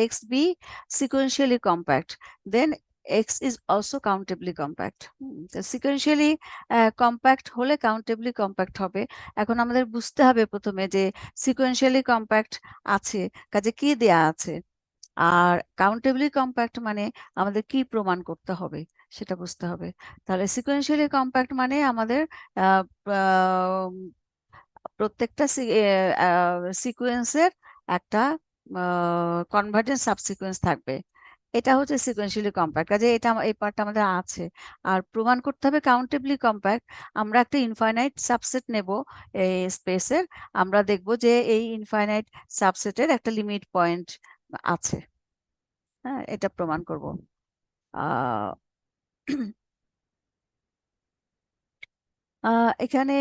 X be sequentially compact, then X is also countably compact. Sequentially compact হলে কাউন্টেবলি compact হবে। এখন আমাদের বুঝতে হবে প্রথমে যে সিকোয়েন্সিয়ালি কম্প্যাক্ট আছে, কাজে কি দেয়া আছে, আর কাউন্টেবলি কম্প্যাক্ট মানে আমাদের কি প্রমাণ করতে হবে সেটা বুঝতে হবে। তাহলে সিকোয়েন্সিয়ালি কম্প্যাক্ট মানে আমাদের প্রত্যেকটা সিকোয়েন্সের একটা কনভার্জেন্ট সাবসিকোয়েন্স থাকবে, এটা হচ্ছে সিকোয়েন্সিয়ালি কম্প্যাক্ট। কাজে এটা এই পার্টটা আমাদের আছে। আর প্রমাণ করতে হবে কাউন্টেবলি কম্প্যাক্ট। আমরা একটা ইনফাইনাইট সাবসেট নেব এই স্পেসের, আমরা দেখব যে এই ইনফাইনাইট সাবসেটের একটা লিমিট পয়েন্ট আছে। হ্যাঁ, এটা প্রমাণ করব। এখানে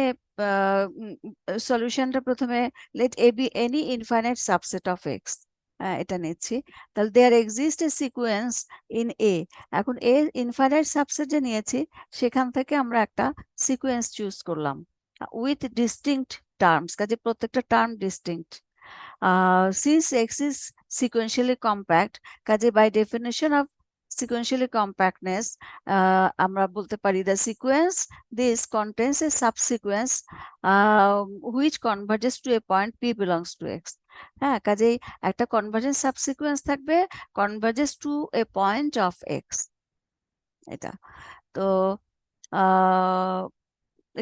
সলিউশনটা প্রথমে let A be any infinite subset of X, এটা নিচ্ছি। তাহলে there exist a sequence in A. এখন এ ইনফাইনাইট সাবসেট যে নিয়েছি সেখান থেকে আমরা একটা সিকোয়েন্স চুজ করলাম উইথ ডিস্টিংক্ট টার্মস, কাজে প্রত্যেকটা term distinct. Since X is sequentially compact, কাজে by definition of sequentially compactness আমরা বলতে পারি the sequence this contains a subsequence which converges to a point p belongs to x. হ্যাঁ, কাজেই একটা কনভার্জেন্স সাবসিকুয়েন্স থাকবে converges to a point of x, এটা তো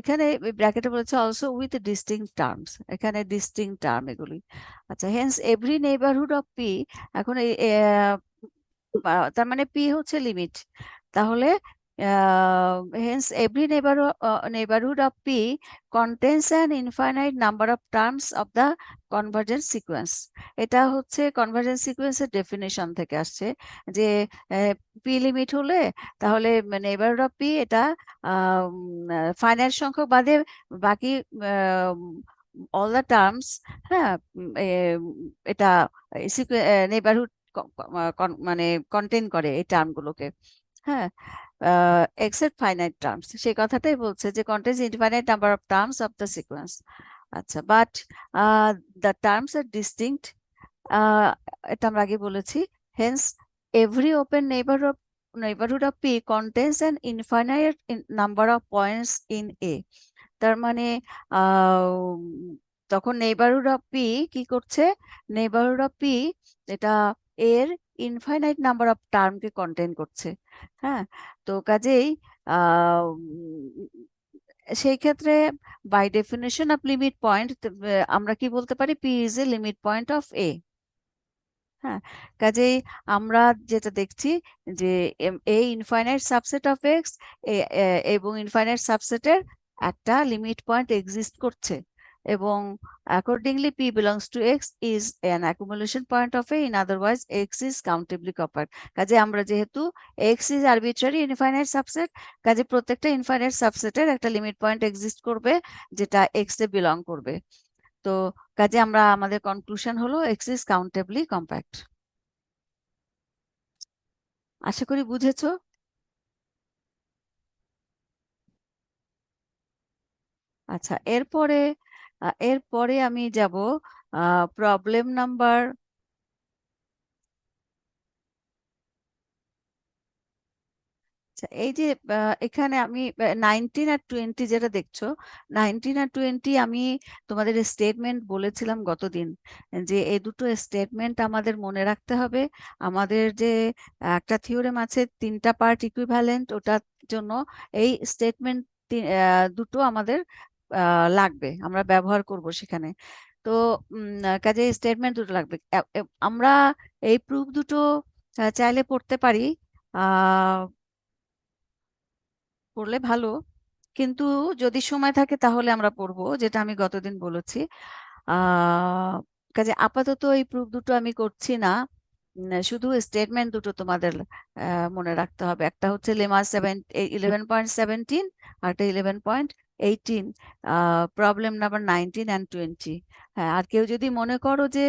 এখানে ব্র্যাকেটে বলেছে অলসো উইথ ডিস্টিংক্ট টার্মস, এখানে ডিস্টিংক্ট টার্ম এগুলি। আচ্ছা, hence every neighbourhood of P, এখন এই তার মানে পি হচ্ছে লিমিট, তাহলে hence every neighbourhood of P contains an infinite number of terms of the convergent sequence. এটা হচ্ছে কনভার্জেন্ট সিকোয়েন্সের ডেফিনেশন থেকে আসছে যে পি লিমিট হলে তাহলে নেইবারহুড অফ পি এটা ফাইনাইট সংখ্যক বাদে বাকি অল দ্য টার্মস, হ্যাঁ, এটা নেইবারহুড মানে কন্টেন করে এই টার্মগুলোকে। হ্যাঁ, এক্সেপ্ট ফাইনাইট টার্মস, সেই কথাটাই বলছে যে contains infinite number of terms of the sequence. আচ্ছা, but the terms are distinct, এটা আমরা আগে বলেছি। Hence every open neighborhood of P contains an infinite number of points in A. তার মানে তখন নেইবারহুড অফ পি কি করছে, নেইবারহুড অফ পি এটা এর ইনফাইনাইট নাম্বার অফ টার্মকে কন্টেন করছে। হ্যাঁ, তো কাজেই সেই ক্ষেত্রে by definition of limit point আমরা কি বলতে পারি, P is a limit point of A. হ্যাঁ, কাজেই আমরা যেটা দেখছি যে a infinite subset of X এবং ইনফাইনাইট সাবসেটের একটা লিমিট পয়েন্ট এক্সিস্ট করছে, এবং accordingly p belongs to x is an accumulation point of a, in otherwise x is countably compact. কাজে আমরা যেহেতু x is arbitrary infinite subset, কাজে প্রত্যেকটা ইনফাইনাইট সাবসেটের একটা লিমিট পয়েন্ট এক্সিস্ট করবে যেটা x এ বিলং করবে। তো কাজে আমরা আমাদের কনক্লুশন হলো x is countably compact। আশা করি বুঝেছো। আচ্ছা, এরপরে আমি যাব প্রবলেম নাম্বার, এই যে এখানে আমি 19 আর 20 যেটা দেখছো, 19 আর 20 আমি তোমাদের স্টেটমেন্ট বলেছিলাম গতদিন যে এই দুটো স্টেটমেন্ট আমাদের মনে রাখতে হবে। আমাদের যে একটা থিওরেম আছে 3টা পার্ট ইকুইভ্যালেন্ট, ওটার জন্য এই স্টেটমেন্ট দুটো আমাদের লাগবে, আমরা ব্যবহার করব সেখানে। তো কাজে স্টেটমেন্ট দুটো লাগবে। আমরা এই প্রুফ দুটো চাইলে পড়তে পারি, পড়লে ভালো, কিন্তু যদি সময় থাকে তাহলে আমরা পড়বো, যেটা আমি গতদিন বলেছি। কাজে আপাতত এই প্রুফ দুটো আমি করছি না, শুধু স্টেটমেন্ট দুটো তোমাদের মনে রাখতে হবে। একটা হচ্ছে লেমা 11.17 আর একটা 11.18, প্রবলেম নাম্বার 19 অ্যান্ড 20। হ্যাঁ, আর কেউ যদি মনে করো যে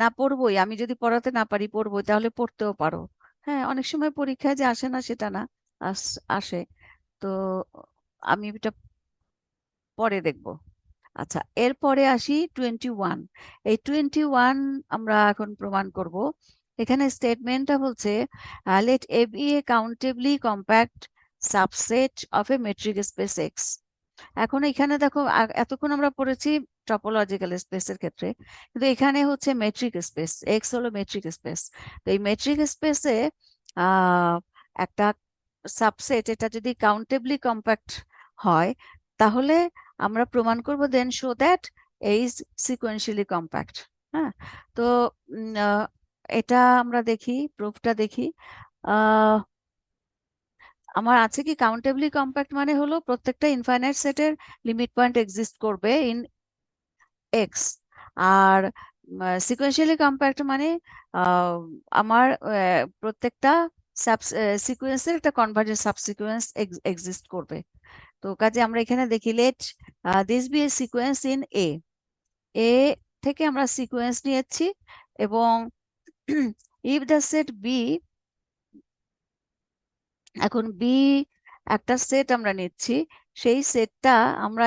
না পড়বোই, আমি যদি পড়াতে না পারি পড়বো, তাহলে পড়তেও পারো। হ্যাঁ, অনেক সময় পরীক্ষায় যে আসে না সেটা না, আসে। তো আমি এটা পরে দেখব। আচ্ছা, এরপরে আসি 21। এই 21 আমরা এখন প্রমাণ করব। এখানে স্টেটমেন্টটা বলছে let A be a countably compact subset of a metric space X। এখন এখানে দেখো এতক্ষণ আমরা পড়েছি টপোলজিক্যাল স্পেসের ক্ষেত্রে, কিন্তু এখানে হচ্ছে মেট্রিক স্পেস, এক্স হলো মেট্রিক স্পেস। তো এই মেট্রিক স্পেসে একটা সাবসেট, এটা যদি কাউন্টেবলি কম্প্যাক্ট হয় তাহলে আমরা প্রমাণ করব then show that A is sequentially compact. হ্যাঁ, তো এটা আমরা দেখি, প্রুফটা দেখি। আমার আছে কি কাউন্টেবলি কম্প্যাক্ট মানে হলো প্রত্যেকটা ইনফাইনাইট সেটের লিমিট পয়েন্ট এক্সিস্ট করবে ইন এক্স। আর সিকোয়েন্সিয়ালি কম্প্যাক্ট মানে আমার প্রত্যেকটা সাব সিকোয়েন্সের একটা কনভার্জেন্ট সাবসিকোয়েন্স এক্সিস্ট করবে। তো কাজে আমরা এখানে দেখি let this be a sequence in A. A থেকে আমরা সিকোয়েন্স নিয়েছি এবং ইফ দ্য সেট বি, এখন বি একটা সেট আমরা নিচ্ছি, সেই সেটটা আমরা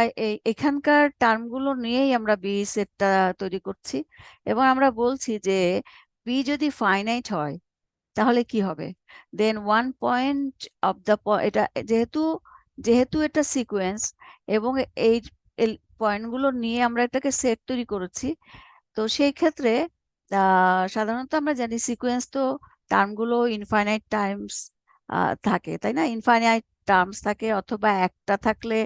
এখানকার টার্মগুলো নিয়েই আমরা বি সেটটা তৈরি করছি এবং আমরা বলছি যে বি যদি ফাইনাইট হয় তাহলে কি হবে, দেন ওয়ান পয়েন্ট অফ দ্য, এটা যেহেতু যেহেতু এটা সিকোয়েন্স এবং এই পয়েন্টগুলো নিয়ে আমরা এটাকে সেট তৈরি করেছি, তো সেই ক্ষেত্রে সাধারণত আমরা জানি সিকোয়েন্স তো টার্মগুলো ইনফাইনাইট টাইমস থাকে, তাই না? ইনফাইনাইট টার্মস থাকে, অথবা একটা থাকলে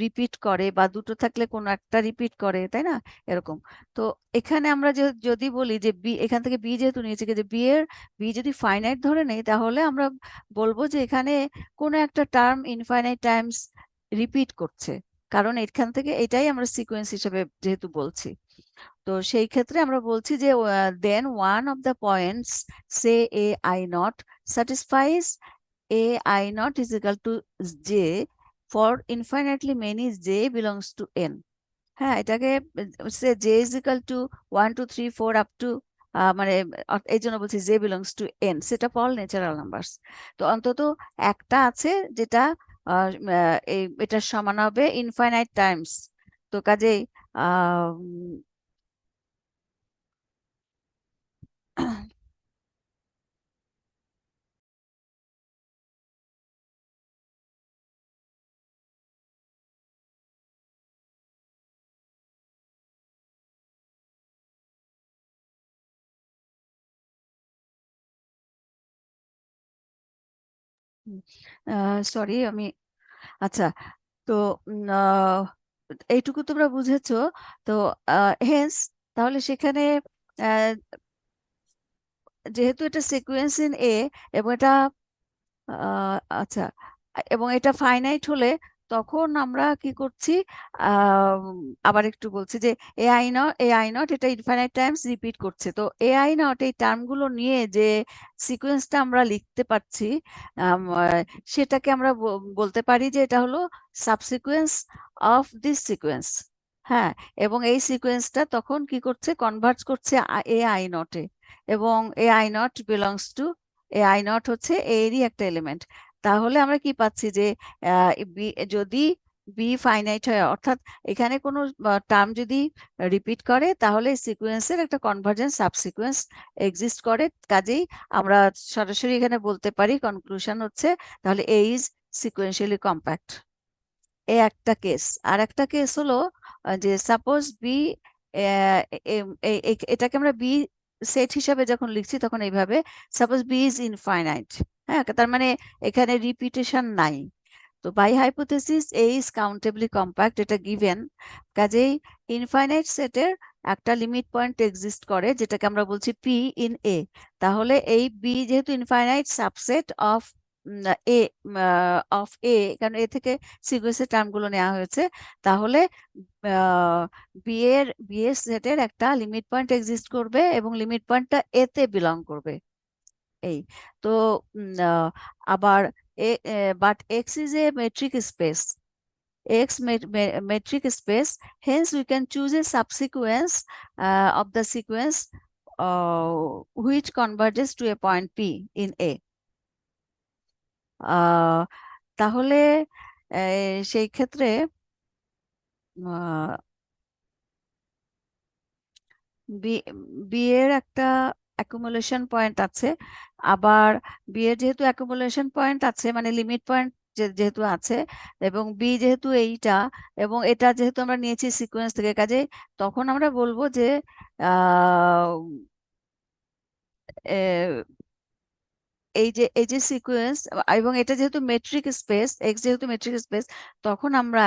রিপিট করে বা দুটো থাকলে কোনো একটা রিপিট করে, তাই না? এরকম। তো এখানে আমরা যদি বলি যে বি, এখান থেকে বি যেহেতু নিয়েছি, যে বি যদি ফাইনাইট ধরে নেই তাহলে আমরা বলবো যে এখানে কোনো একটা টার্ম ইনফাইনাইট টাইমস রিপিট করছে, কারণ এখান থেকে এটাই আমরা সিকোয়েন্স হিসেবে যেহেতু বলছি। তো সেই ক্ষেত্রে আমরা বলছি যে then one of the points say a I naught satisfies a I naught is equal to j for infinitely many j belongs to n। হ্যাঁ, এটাকে সে j is equal to 1 2 3 4 up to মানে এই জন্য বলছি j belongs to n, set of all natural numbers. তো অন্তত একটা আছে যেটা এটার সমান হবে ইনফাইনাইট টাইমস। তো কাজেই সরি আমি, আচ্ছা, তো এইটুকু তোমরা বুঝেছো। তো হেন্স তাহলে সেখানে যেহেতু এটা সিকোয়েন্স ইন এ এবং এটা আচ্ছা, এবং এটা ফাইনাইট হলে তখন আমরা কি করছি, আবার একটু বলছি যে এ আই নট এটা ইনফাইনাইট টাইমস রিপিট করছে। তো এ আই নট এই টার্মগুলো নিয়ে যে সিকোয়েন্সটা আমরা লিখতে পারছি, সেটাকে আমরা বলতে পারি যে এটা হলো সাবসিকোয়েন্স অফ দিস সিকোয়েন্স। হ্যাঁ, এবং এই সিকোয়েন্সটা তখন কি করছে, কনভার্জ করছে এ আই নটে, এবং এ I not belongs to, A I not হচ্ছে এরই একটা এলিমেন্ট। তাহলে আমরা কি পাচ্ছি যে যদি বি ফাইনাইট হয়, অর্থাৎ এখানে কোনো টার্ম যদি রিপিট করে তাহলে সিকোয়েন্সের একটা কনভার্জেন্স সাবসিকোয়েন্স এক্সিস্ট করে। কাজেই আমরা সরাসরি এখানে বলতে পারি, কনক্লুশন হচ্ছে তাহলে এ ইজ সিকোয়েন্সিয়ালি কম্প্যাক্ট। এ একটা কেস। আর একটা কেস হলো যে সাপোজ বি, এটাকে আমরা বি সেট হিসাবে যখন লিখছি তখন এইভাবে, সাপোজ বি ইজ ইনফাইনাইট। হ্যাঁ, তার মানে এখানে রিপিটেশন নাই। তো by hypothesis A is countably compact, এটা গিভেন। কাজেই ইনফাইনাইট সেটের একটা লিমিট পয়েন্ট এক্সিস্ট করে যেটাকে আমরা বলছি পি ইন এ। তাহলে এই বি যেহেতু infinite subset of A of A, কারণ এ থেকে সিকোয়েন্সের টার্মগুলো নেওয়া হয়েছে, তাহলে বি এর সেটের একটা লিমিট পয়েন্ট এক্সিস্ট করবে এবং লিমিট পয়েন্টটা এ তে বিলং করবে। এই তো আবার but x is a metric space, x metric space, hence we can choose a subsequence of the sequence which converges to a point p in a। তাহলে সেই ক্ষেত্রে বি বি এর একটা অ্যাকুমুলেশন পয়েন্ট আছে, আবার বি এর যেহেতু accumulation point আছে মানে লিমিট পয়েন্ট যেহেতু আছে, এবং বি যেহেতু এইটা, এবং এটা যেহেতু আমরা নিয়েছি সিকোয়েন্স থেকে, কাজে তখন আমরা বলবো যে আহ এই যে সিকোয়েন্স, এবং এটা যেহেতু মেট্রিক স্পেস, এক্স যেহেতু মেট্রিক স্পেস, তখন আমরা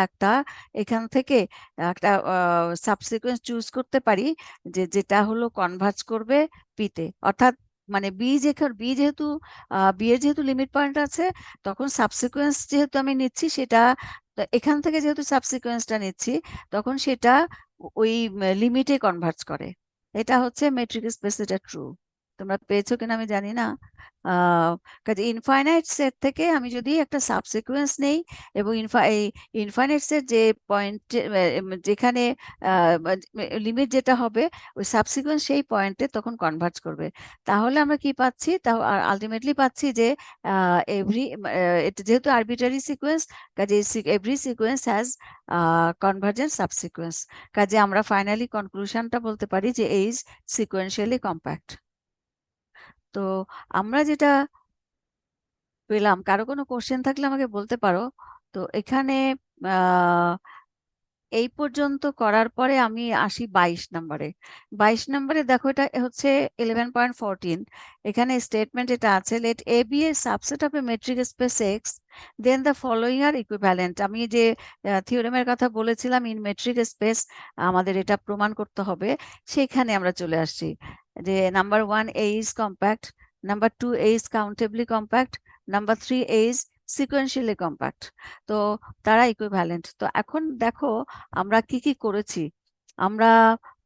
এখান থেকে একটা সাবসিকোয়েন্স চুজ করতে পারি যেটা হলো কনভার্জ করবে পিতে, অর্থাৎ মানে বি এর যেহেতু লিমিট পয়েন্ট আছে, তখন সাবসিকোয়েন্স যেহেতু আমি নিচ্ছি সেটা, এখান থেকে যেহেতু সাবসিকোয়েন্সটা নিচ্ছি, তখন সেটা ওই লিমিটে কনভার্জ করে। এটা হচ্ছে মেট্রিক স্পেস, এটা ট্রু। তোমরা পেয়েছো কিনা আমি জানি না। কাজে ইনফাইনাইট সেট থেকে আমি যদি একটা সাবসিকুয়েন্স নেই, এবং ইনফাইনাইট সেট যে পয়েন্ট যেখানে লিমিট যেটা হবে, ওই সাবসিকুয়েন্স সেই পয়েন্টে তখন কনভার্জ করবে, তাহলে আমরা কি পাচ্ছি, আলটিমেটলি পাচ্ছি যে এভরি, এটা যেহেতু আরবিটারি সিকোয়েন্স, কাজে এভরি সিকোয়েন্স হ্যাজ কনভার্জেন্ট সাবসিকুয়েন্স। কাজে আমরা ফাইনালি কনক্লুশনটা বলতে পারি যে ইজ সিকোয়েন্সিয়ালি কম্প্যাক্ট। তো আমরা যেটা পেলাম, কারো কোনো কোশ্চেন থাকলে আমাকে বলতে পারো। তো এখানে এই পর্যন্ত করার পরে আমি আসি 22 নম্বরে। 22 নম্বরে দেখো, এটা হচ্ছে 11.14। এখানে স্টেটমেন্ট এটা আছে, let A be a subset of a metric space X, then the following are equivalent. আমি যে থিওরেমের কথা বলেছিলাম ইন মেট্রিক স্পেস আমাদের এটা প্রমাণ করতে হবে, সেখানে আমরা চলে আসছি যে number 1 A is compact, number 2 A is countably compact, number 3 A is sequentially compact. তো তারা ইকুইভ্যালেন্ট। তো এখন দেখো আমরা কি কি করেছি। আমরা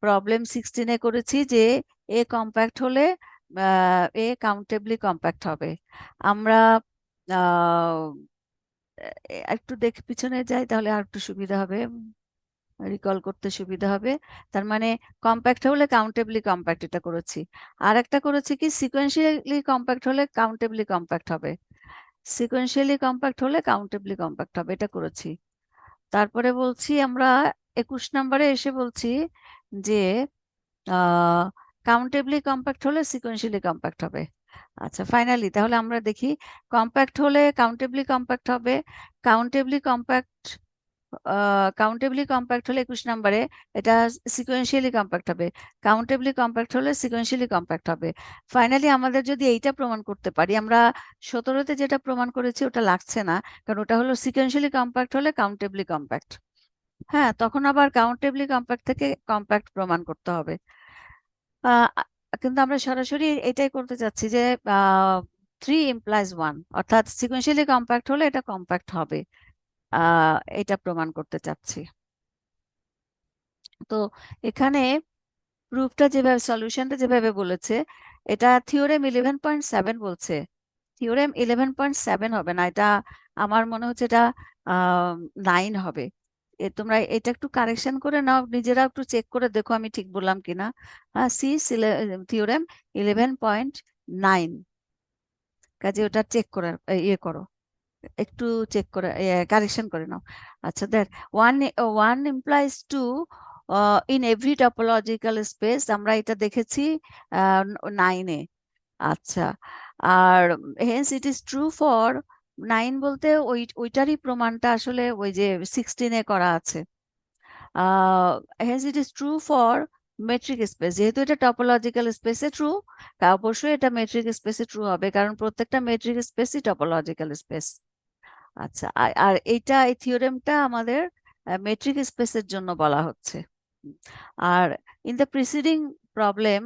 প্রবলেম 16-এ করেছি যে এ কম্প্যাক্ট হলে এ কাউন্টেবলি কম্প্যাক্ট হবে। আমরা একটু দেখে পিছনে যাই, তাহলে আর একটু সুবিধা হবে, রিকল করতে সুবিধা হবে। তার মানে কম্প্যাক্ট হলে কাউন্টেবলি কম্প্যাক্ট, এটা করেছি। আর একটা করেছি কি, সিকোয়েন্সিয়ালি কম্প্যাক্ট হলে কাউন্টেবলি কম্প্যাক্ট হবে, সিকোয়েন্সিয়ালি কম্প্যাক্ট হলে কাউন্টেবলি কম্প্যাক্ট হবে, এটা করেছি। তারপরে বলছি আমরা 21 নম্বরে এসে বলছি যে কাউন্টেবলি কম্প্যাক্ট হলে সিকোয়েন্সিয়ালি কম্প্যাক্ট হবে। আচ্ছা, ফাইনালি তাহলে আমরা দেখি, কম্প্যাক্ট হলে কাউন্টেবলি কম্প্যাক্ট হবে, কাউন্টেবলি কম্প্যাক্ট কাউন্টেবলি কম্প্যাক্ট হলে 21 নম্বরে এটা সিকোয়েন্সিয়ালি কম্প্যাক্ট হবে, কাউন্টেবলি কম্প্যাক্ট হলে সিকোয়েন্সিয়ালি কম্প্যাক্ট হবে। ফাইনালি আমাদের যদি এইটা প্রমাণ করতে পারি, আমরা 17-তে যেটা প্রমাণ করেছি ওটা লাগছে না, কারণ ওটা হলো সিকোয়েন্সিয়ালি কম্প্যাক্ট হলে কাউন্টেবলি কম্প্যাক্ট। হ্যাঁ, তখন আবার কাউন্টেবলি কম্প্যাক্ট থেকে কম্প্যাক্ট প্রমাণ করতে হবে। আহ, কিন্তু আমরা সরাসরি এটাই করতে চাচ্ছি যে 3 implies 1, অর্থাৎ সিকোয়েন্সিয়ালি কম্প্যাক্ট হলে এটা কম্প্যাক্ট হবে, এটা প্রমাণ করতে চাচ্ছি। তো এখানে প্রুফটা যেভাবে, সলিউশনটা যেভাবে বলেছে, এটা থিওরেম 11.7 বলছে, থিওরেম 11.7 হবে না, এটা আমার মনে হচ্ছে এটা 9 হবে। তোমরা এটা একটু কারেকশন করে নাও, নিজেরা একটু চেক করে দেখো আমি ঠিক বললাম কিনা। হ্যাঁ, সি থিওরেম 11.9, কাজে ওটা চেক করে ইয়ে করো, একটু চেক করে কারেকশন করে নাও। আচ্ছা, দেখ, one one implies two in every topological space, আমরা এটা দেখেছি 9-এ। আচ্ছা, আর hence it is true for 9 বলতে ওইটারই প্রমাণটা আসলে ওই যে 16-এ করা আছে। Hence it is true for metric space, যেহেতু এটা টপোলজিক্যাল স্পেসে ট্রু, অবশ্যই এটা মেট্রিক স্পেসে ট্রু হবে, কারণ প্রত্যেকটা মেট্রিক স্পেসই টপোলজিক্যাল স্পেস। আচ্ছা, আর এইটা, এই থিওরেমটা আমাদের মেট্রিক স্পেসের জন্য বলা হচ্ছে। আর in the preceding problem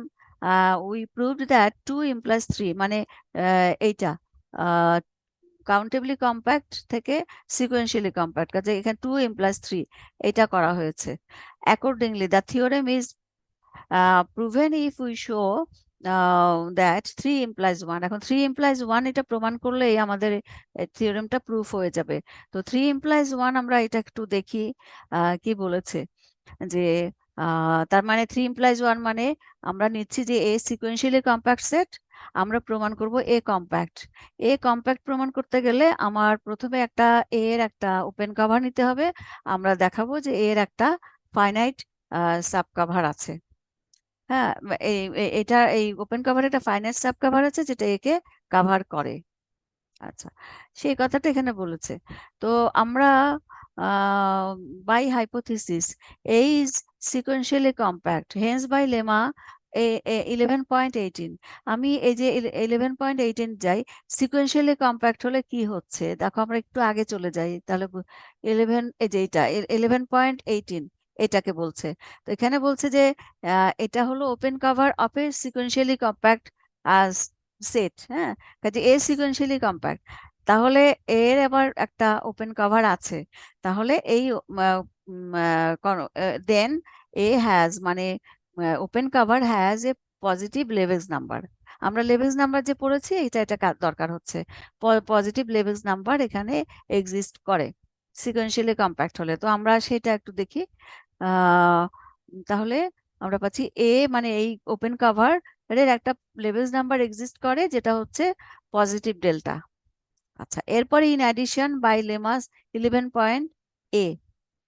we proved that 2 implies 3, মানে এইটা কাউন্টেবলি কম্প্যাক্ট থেকে সিকোয়েন্সিয়ালি কম্প্যাক্ট, কাজে এখানে 2 implies 3 এটা করা হয়েছে। Accordingly the theorem is proven if we show that 3 implies 1। এখন 3 implies 1 এটা প্রমাণ করলেই আমাদের থিওরেমটা প্রুফ হয়ে যাবে। তো 3 implies 1 আমরা এটা একটু দেখি কি বলেছে, যে তার মানে 3 implies 1 মানে আমরা নিচ্ছি যে এ সিকোয়েন্সিয়ালি কম্প্যাক্ট সেট, আমরা প্রমাণ করব এ কম্প্যাক্ট। এ কম্প্যাক্ট প্রমাণ করতে গেলে আমার প্রথমে একটা এ এর একটা ওপেন কভার নিতে হবে, আমরা দেখাবো যে এর একটা ফাইনাইট সাব কভার আছে। হ্যাঁ, এটা এই ওপেন কভার একটা ফাইনাইট সাব কভার আছে যেটা একে কভার করে। আচ্ছা, সেই কথাটা এখানে বলেছে। তো আমরা by hypothesis A is sequentially compact, hence by lemma 11.18। আমি এই যে 11.18 যাই, সিকোয়েন্সিয়ালি কম্প্যাক্ট হলে কি হচ্ছে দেখো, আমরা একটু আগে চলে যাই তাহলে 11, এই যে এটা 11.18 এটাকে বলছে। তো এখানে বলছে যে এটা হলো open cover of A sequentially compact set. হ্যাঁ, কাজে এ সিকোয়েন্সিয়ালি কম্প্যাক্ট, তাহলে এর আবার একটা ওপেন কভার আছে। তাহলে এই দেন এ হ্যাজ, মানে open cover has a positive levels number. আমরা লেভেলস নাম্বার যে পড়েছি এটা দরকার হচ্ছে। পজিটিভ লেভেলস নাম্বার এখানে এক্সিস্ট করে সিকোয়েন্সিয়ালি কম্প্যাক্ট হলে। তো আমরা সেটা একটু দেখি। আহ তাহলে আমরা পাচ্ছি এ, মানে এই ওপেন কভার এর একটা লেভেলস নাম্বার এক্সিস্ট করে যেটা হচ্ছে পজিটিভ ডেল্টা। আচ্ছা, এরপরে ইন অ্যাডিশন বাই লেমাস 11.a,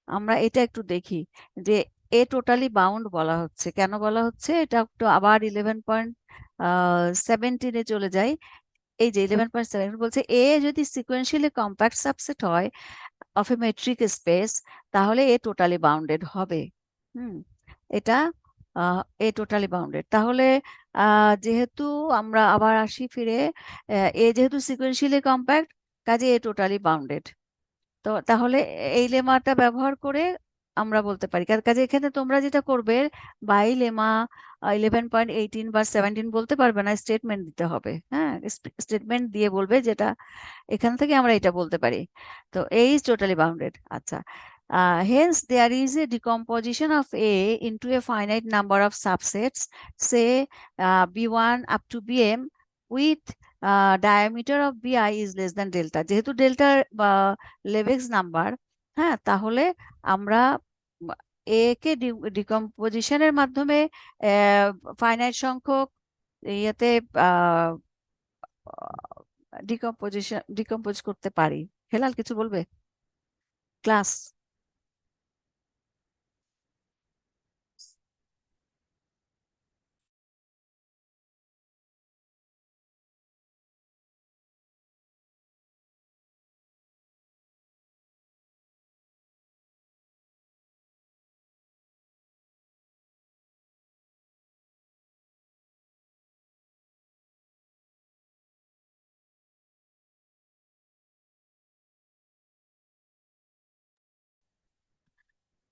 আমরা এটা একটু দেখি যে এ টোটালি বাউন্ড বলা হচ্ছে। কেন বলা হচ্ছে এটা একটু আবার 11.17 চলে যায়। এই যে 11.7 বলছে এ যদি সিকোয়েন্সিয়ালি কম্প্যাক্ট সাবসেট হয় অফ এ মেট্রিক স্পেস, তাহলে এ টোটালি বাউন্ডেড হবে। হুম, এটা এ টোটালি বাউন্ডেড। তাহলে যেহেতু আমরা আবার আসি ফিরে, এ যেহেতু সিকোয়েন্সিয়ালি কম্প্যাক্ট, কাজে এ টোটালি বাউন্ডেড। তো তাহলে এই লেমাটা ব্যবহার করে আমরা বলতে পারি। কাজে এখানে তোমরা যেটা করবে, বাই লেমা 11.18 বা 17 বলতে পারবে না, স্টেটমেন্ট দিতে হবে। হ্যাঁ, স্টেটমেন্ট দিয়ে বলবে যেটা এখান থেকে আমরা এটা বলতে পারি। তো A is totally bounded। আচ্ছা, hence there is a decomposition of A into a finite number of subsets, say B1 up to Bm, with diameter of Bi is less than delta। যেহেতু ডেল্টা বা লেভেক্স number, হ্যাঁ, তাহলে আমরা এ কে ডিকম্পোজিশনের মাধ্যমে finite সংখ্যক ইয়েতে decompose করতে পারি। হেলাল কিছু বলবে? ক্লাস।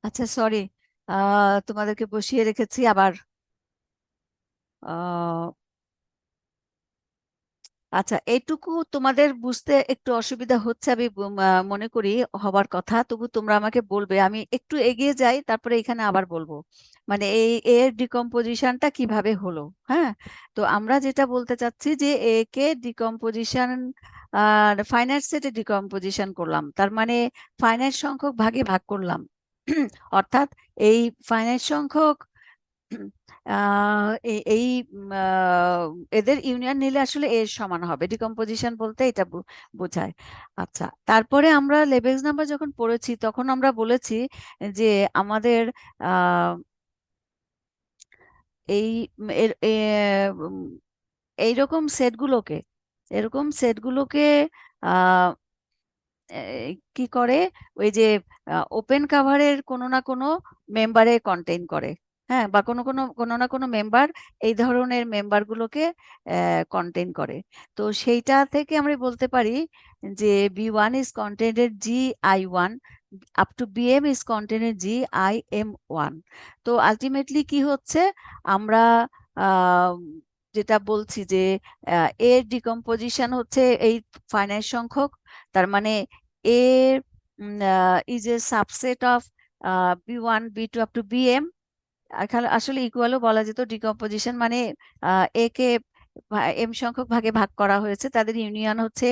আচ্ছা, সরি, তোমাদেরকে বসিয়ে রেখেছি আবার। আহ আচ্ছা, এইটুকু তোমাদের বুঝতে একটু অসুবিধা হচ্ছে আমি মনে করি, হবার কথা। তবু তোমরা আমাকে বলবে, আমি একটু এগিয়ে যাই তারপরে এখানে আবার বলবো মানে এই এর ডিকম্পোজিশনটা কিভাবে হলো। হ্যাঁ, তো আমরা যেটা বলতে চাচ্ছি যে এ কে ডিকম্পোজিশন ফাইনাইট সেটে ডিকম্পোজিশন করলাম, তার মানে ফাইনাইট সংখ্যক ভাগে ভাগ করলাম। অর্থাৎ এই ফাইনাইট সংখ্যক এই এদের ইউনিয়ন নিলে আসলে এর সমান হবে। ডিকম্পোজিশন বলতে এটা বোঝায়। আচ্ছা, তারপরে আমরা লেবেলস নাম্বার যখন পড়েছি তখন আমরা বলেছি যে আমাদের আহ এই এর এইরকম সেটগুলোকে, এরকম সেটগুলোকে আহ কি করে, ওই যে ওপেন কাভারের কোনো না কোনো মেম্বারে কন্টেইন করে। হ্যাঁ, বা কোনো না কোনো মেম্বার এই ধরনের মেম্বারগুলোকে কন্টেইন করে। তো সেইটা থেকে আমরা বলতে পারি যে B1 is contained GI1 up to BM is contained GIM1। তো আলটিমেটলি কি হচ্ছে, আমরা আহ, যেটা বলছি যে এর ডিকম্পোজিশন হচ্ছে এই ফাইনাইট সংখ্যক, তার মানে A is a subset of B1 B2 up to BM। আসলে ইকুয়ালও বলা যেত। ডিকম্পোজিশন মানে এ কে এম সংখ্যক ভাগে ভাগ করা হয়েছে, তাদের ইউনিয়ন হচ্ছে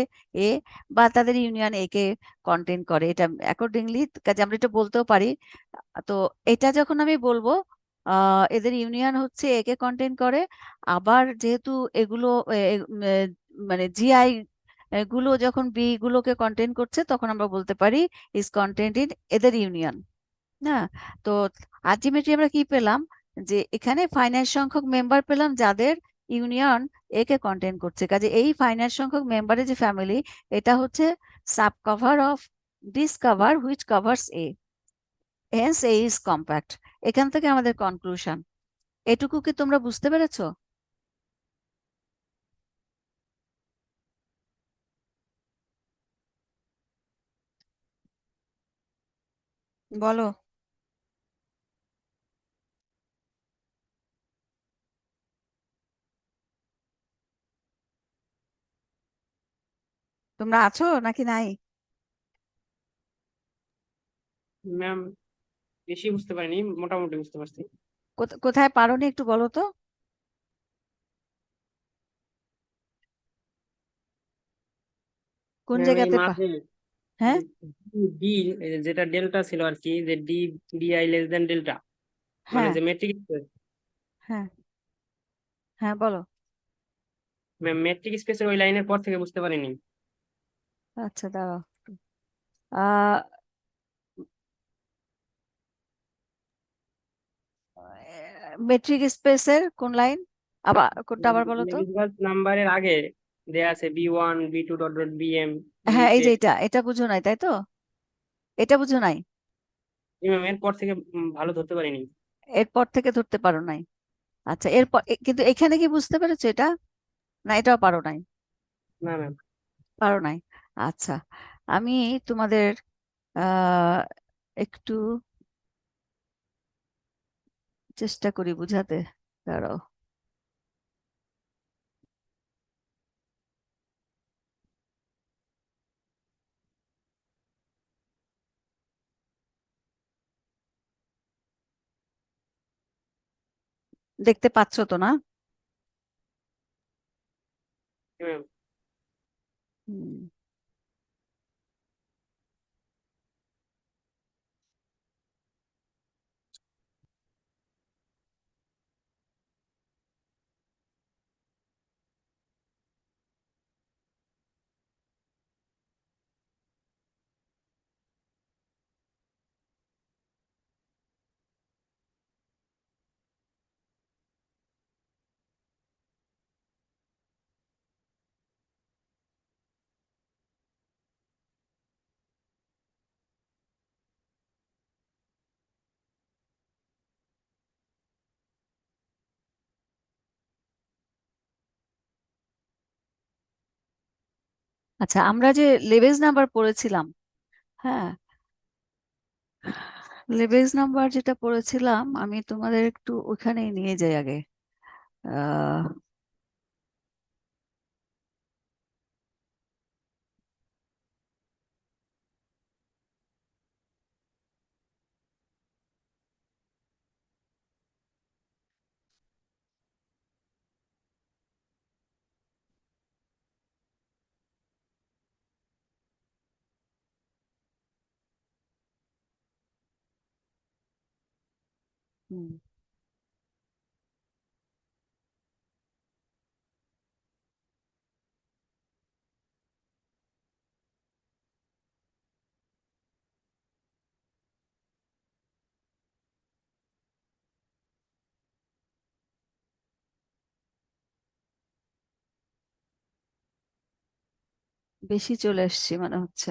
এ, বা তাদের ইউনিয়ন এ কে কন্টেন করে, এটা অ্যাকর্ডিংলি। কাজে আমরা এটা বলতেও পারি। তো এটা যখন আমি বলবো এদের ইউনিয়ন হচ্ছে এ কে কন্টেন করে, আবার যেহেতু এগুলো মানে জিআই গুলো যখন বি গুলোকে কন্টেন করছে, তখন আমরা বলতে পারি ইজ কন্টেন্ট ইন এদের ইউনিয়ন। না, তো আলটিমেটলি আমরা কি পেলাম যে এখানে ফাইনাইট সংখ্যক মেম্বার পেলাম যাদের ইউনিয়ন এ কে কন্টেন করছে, কাজে এই ফাইনাইট সংখ্যক মেম্বারের যে ফ্যামিলি, এটা হচ্ছে subcover of this cover which covers A, hence A is compact. এখান থেকে আমাদের কনক্লুশন। এটুকু কি তোমরা বুঝতে পেরেছো? বলো। তোমরা আছো নাকি নাই? ম্যাম, বেশি বুঝতে পারিনি, মোটামুটি বুঝতে পারছি। কোথায় পারোনি একটু বলো তো। কোন ম্যাম এই জায়গাতে মাঝে হ্যাঁ, ডি, যেটা ডেল্টা ছিল আর কি, যে D, DI less than delta, মানে হ্যাঁ, যে মেট্রিক, হ্যাঁ, হ্যাঁ, বলো। ম্যাম মেট্রিক স্পেসের ওই লাইনের পর থেকে বুঝতে পারিনি। আচ্ছা, দাঁড়াও। আহ মেট্রিক স্পেসের কোন লাইন? কোনটা আবার বলো তো। নাম্বারের আগে দেয়া আছে B1 B2 .B M হ্যাঁ, এই যে লিমিটেড। এটা বুঝো নাই তাই তো? এটা বুঝো নাই? ম্যাম এরপর থেকে ভালো ধরতে পারিনি। এরপর থেকে ধরতে পারো নাই? আচ্ছা, এরপর কিন্তু এখানে কি বুঝতে পেরেছো এটা? না, এটাও পারো নাই? না ম্যাম। পারো নাই। আচ্ছা, আমি তোমাদের আহ একটু চেষ্টা করি বুঝাতে। দাঁড়াও। দেখতে পাচ্ছো তো না? ম্যাম হুম, আচ্ছা, আমরা যে লেবেজ নাম্বার পড়েছিলাম, হ্যাঁ, লেবেজ নাম্বার যেটা পড়েছিলাম, আমি তোমাদের একটু ওখানেই নিয়ে যাই আগে। আহ হুম, বেশি চলে এসছি মনে হচ্ছে।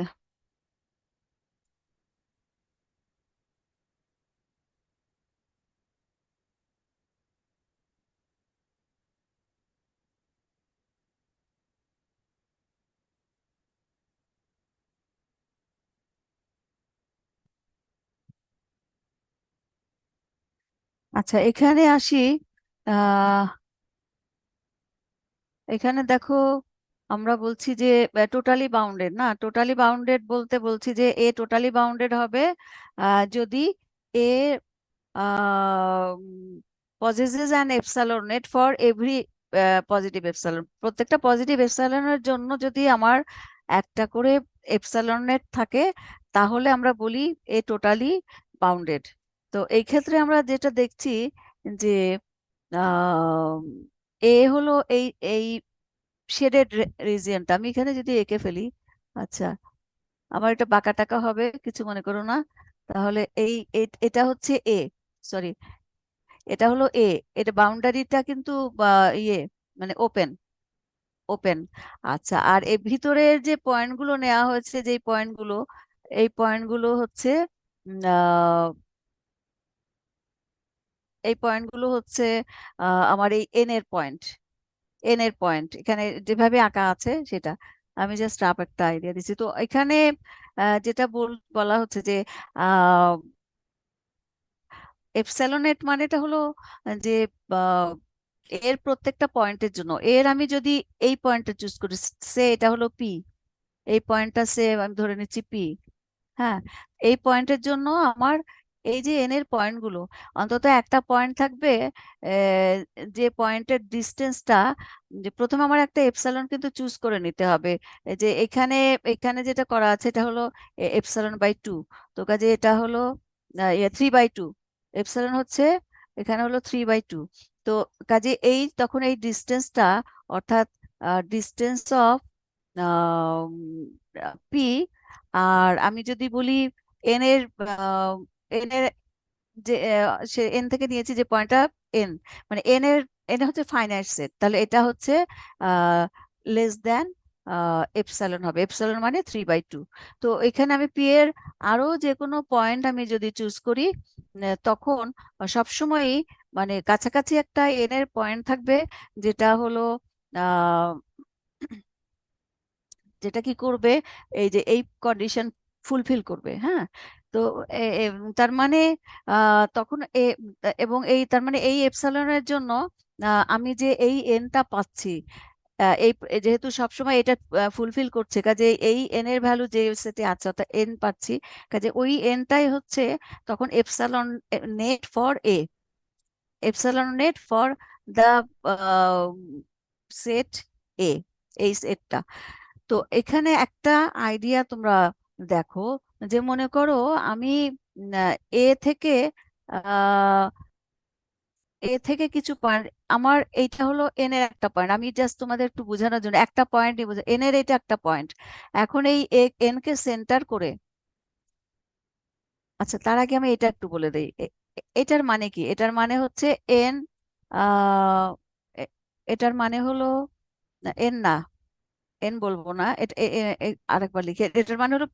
আচ্ছা, এখানে আসি। আহ এখানে দেখো, আমরা বলছি যে টোটালি বাউন্ডেড, না টোটালি বাউন্ডেড বলতে বলছি যে এ টোটালি বাউন্ডেড হবে যদি এ possesses an epsilon net for every positive epsilon. প্রত্যেকটা পজিটিভ এপসাইলনের জন্য যদি আমার একটা করে এপসাইলন নেট থাকে, তাহলে আমরা বলি এ টোটালি বাউন্ডেড। তো এই ক্ষেত্রে আমরা যেটা দেখছি যে এ হলো এই এই শেডেড রিজিয়নটা, আমি এখানে যদি এঁকে ফেলি, আচ্ছা, আমার এটা বাঁকা টাকা হবে, কিছু মনে করো না। তাহলে এটা হচ্ছে এ, সরি, এটা হলো এ, এটা বাউন্ডারিটা কিন্তু ইয়ে মানে ওপেন ওপেন। আচ্ছা, আর এর ভিতরের যে পয়েন্টগুলো নেওয়া হয়েছে, যে পয়েন্টগুলো, এই পয়েন্টগুলো হচ্ছে এই পয়েন্টগুলো হচ্ছে আমার এই এন এর পয়েন্ট এখানে যেভাবে আঁকা আছে সেটা। আমি জাস্ট রাফ একটা আইডিয়া দিচ্ছি। তো এখানে যেটা বলা হচ্ছে যে এপসাইলনেট মানেটা হলো যে আহ, এর প্রত্যেকটা পয়েন্টের জন্য, এর আমি যদি এই পয়েন্টটা চুজ করি, সে এটা হলো পি, এই পয়েন্টটা সে আমি ধরে নিচ্ছি পি। হ্যাঁ, এই পয়েন্টের জন্য আমার এই যে এন এর পয়েন্টগুলো, অন্তত একটা পয়েন্ট থাকবে যে পয়েন্টের ডিস্টেন্সটা, যে প্রথমে আমার একটা এপসালন কিন্তু চুজ করে নিতে হবে। এই যে এখানে এখানে যেটা করা আছে এটা হলো এপসালন/2। তো কাজে এটা হলো 3/2, এপসালন হচ্ছে এখানে হলো 3/2। তো কাজে এই তখন এই ডিস্টেন্সটা, অর্থাৎ ডিস্টেন্স অফ পি, আর আমি যদি বলি এন এর এন এর যে সে এন থেকে নিয়েছি যে পয়েন্টটা এন, মানে এন হচ্ছে ফাইনাইট সেট, তাহলে এটা হচ্ছে লেস দেন এপসালন হবে, এপসালন মানে 3/2। তো এখানে আমি পি এর আরো যে কোনো পয়েন্ট আমি যদি চুজ করি, তখন সবসময়ই মানে কাছাকাছি একটা এন এর পয়েন্ট থাকবে, যেটা হলো আহ যেটা কি করবে, এই যে এই কন্ডিশন ফুলফিল করবে। হ্যাঁ, তো তার মানে তখন এবং এই তার মানে এই এপসালনের জন্য আমি যে এই এনটা পাচ্ছি, যেহেতু সবসময় এটা ফুলফিল করছে, কাজে এই এন এর ভ্যালু যে সেটে আছে অর্থাৎ এন পাচ্ছি, কাজে ওই এনটাই হচ্ছে তখন epsilon net for A, epsilon net for the set A, এই সেটটা। তো এখানে একটা আইডিয়া তোমরা দেখো, যে মনে করো আমি এ থেকে আহ এ থেকে কিছু পয়েন্ট, আমার এইটা হলো এন এর একটা পয়েন্ট, আমি জাস্ট তোমাদের একটু বোঝানোর জন্য একটা পয়েন্ট এন এর এটা একটা পয়েন্ট। এখন এই এন কে সেন্টার করে, আচ্ছা তার আগে আমি এটা একটু বলে দিই, এটার মানে কি, এটার মানে হচ্ছে এন, আহ এ- এটার মানে হলো এন না, এন বলবো না, এটা আরেকবার লিখে, এটার মানে হলো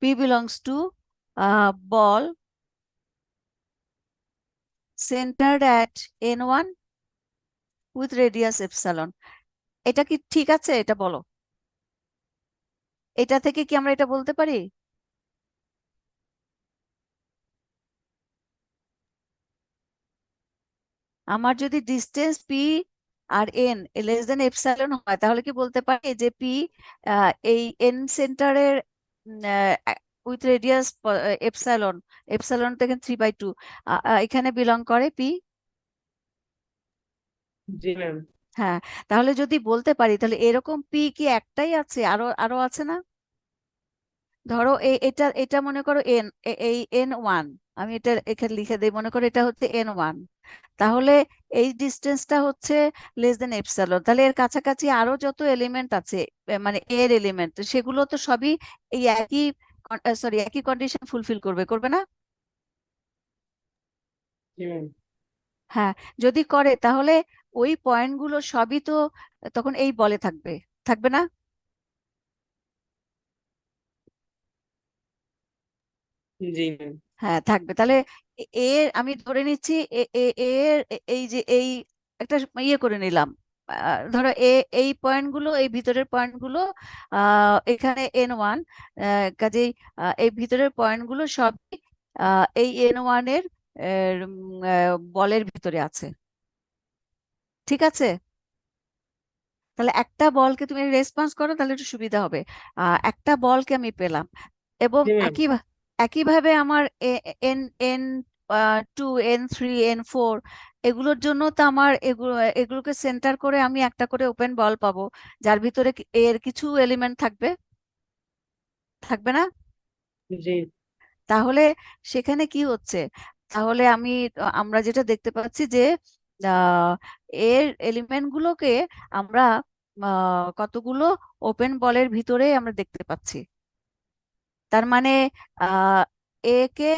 P belongs to ball centered at n1 with radius epsilon। এটা কি ঠিক আছে? এটা বলো, এটা থেকে কি আমরা এটা বলতে পারি? আমার যদি distance P R N less than epsilon হয়, তাহলে কি বলতে পারি যে পি এই এন সেন্টারের উইথ রেডিয়াস এপসাইলন, এপসাইলন থেকে 3/2 এখানে বিলং করে পি? জি ম্যাম। হ্যাঁ, তাহলে যদি বলতে পারি, তাহলে এরকম পি কি একটাই আছে, আরো আরো আছে না? ধরো এটা এটা মনে করো এই N1, আমি এটা এখানে লিখে দিই, মনে করো এটা হচ্ছে N1, তাহলে এই ডিস্টেন্সটা হচ্ছে লেস দেন এপসাইলন, তাহলে এর কাছাকাছি আরো যত এলিমেন্ট আছে, মানে এর এলিমেন্ট, সেগুলো তো সবই এই একই সরি একই কন্ডিশন ফুলফিল করবে, করবে না? জি ম্যাম। হ্যাঁ, যদি করে তাহলে ওই পয়েন্টগুলো সবই তো তখন এই বলে থাকবে, থাকবে না? জি ম্যাম। হ্যাঁ থাকবে, তাহলে এর আমি ধরে নিচ্ছি এর এই যে এই একটা ইয়ে করে নিলাম, ধরো এই পয়েন্টগুলো, এই ভিতরের পয়েন্টগুলো এখানে N1, কাজেই এই ভিতরের পয়েন্টগুলো সবই এই N1 এর বলের ভিতরে আছে। ঠিক আছে, তাহলে একটা বলকে তুমি রেসপন্স করো, তাহলে একটু সুবিধা হবে। একটা বলকে আমি পেলাম, এবং জি ম্যাম। একইভাবে আমার N N two, N3, N4 এগুলোর জন্য তো আমার এগুলোকে সেন্টার করে আমি একটা করে ওপেন বল পাবো, যার ভিতরে এর কিছু এলিমেন্ট থাকবে, থাকবে না? জি তাহলে সেখানে কি হচ্ছে, তাহলে আমরা যেটা দেখতে পাচ্ছি যে আহ, এর এলিমেন্ট গুলোকে আমরা কতগুলো ওপেন বলের ভিতরে আমরা দেখতে পাচ্ছি। তার মানে আহ এ কে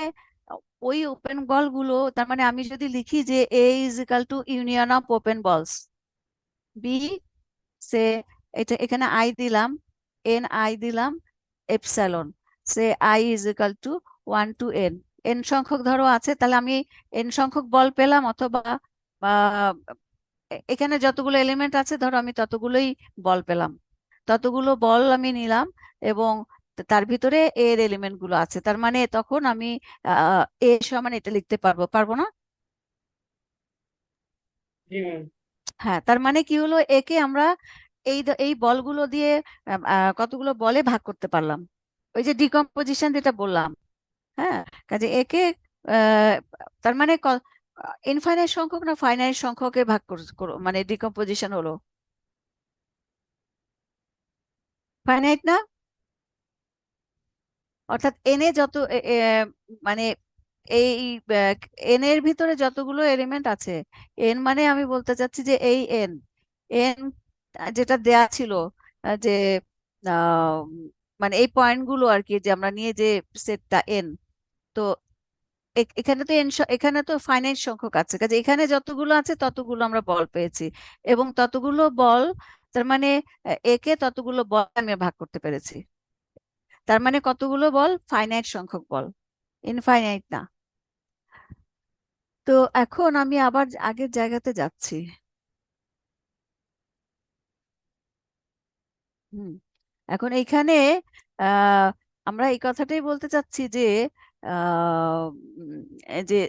ওই ওপেন বল গুলো, তার মানে আমি যদি লিখি যে A is equal to union of open balls, B say, এটা এখানে আই দিলাম, এন আই দিলাম, epsilon, say I is equal to 1 to N, N সংখ্যক ধরো আছে, তাহলে আমি এন সংখ্যক বল পেলাম, অথবা বা এখানে যতগুলো এলিমেন্ট আছে ধরো আমি ততগুলোই বল পেলাম, ততগুলো বল আমি নিলাম, এবং তার ভিতরে এর এলিমেন্ট গুলো আছে, তার মানে তখন আমি এ সমান এটা লিখতে পারবো, পারবো না? জি ম্যাম। হ্যাঁ, তার মানে কি হলো, একে আমরা এই বলগুলো দিয়ে কতগুলো বলে ভাগ করতে পারলাম, ওই যে ডিকম্পোজিশন যেটা বললাম। হ্যাঁ, কাজে একে আহ, তার মানে ইনফাইনাইট সংখ্যক না ফাইনাইট সংখ্যকে ভাগ মানে ডিকম্পোজিশন হলো ফাইনাইট না, অর্থাৎ এনে যত মানে এই এন এর ভিতরে যতগুলো এলিমেন্ট আছে, এন মানে আমি বলতে চাচ্ছি যে এই এন, এন যেটা দেয়া ছিল, যে আহ, মানে এই পয়েন্ট গুলো আর কি, যে আমরা নিয়ে যে সেটটা এন, তো এখানে তো এখানে তো ফাইনাইট সংখ্যক আছে, কাজে এখানে যতগুলো আছে ততগুলো আমরা বল পেয়েছি, এবং ততগুলো বল, তার মানে একে ততগুলো বল আমি ভাগ করতে পেরেছি, তার মানে কতগুলো বল, ফাইনাইট সংখ্যক বল, ইনফাইনাইট না। তো এখন আমি আবার আগের জায়গাতে যাচ্ছি। হুম, এখন এইখানে আহ আমরা এই কথাটাই বলতে চাচ্ছি যে আহ উম, এই যে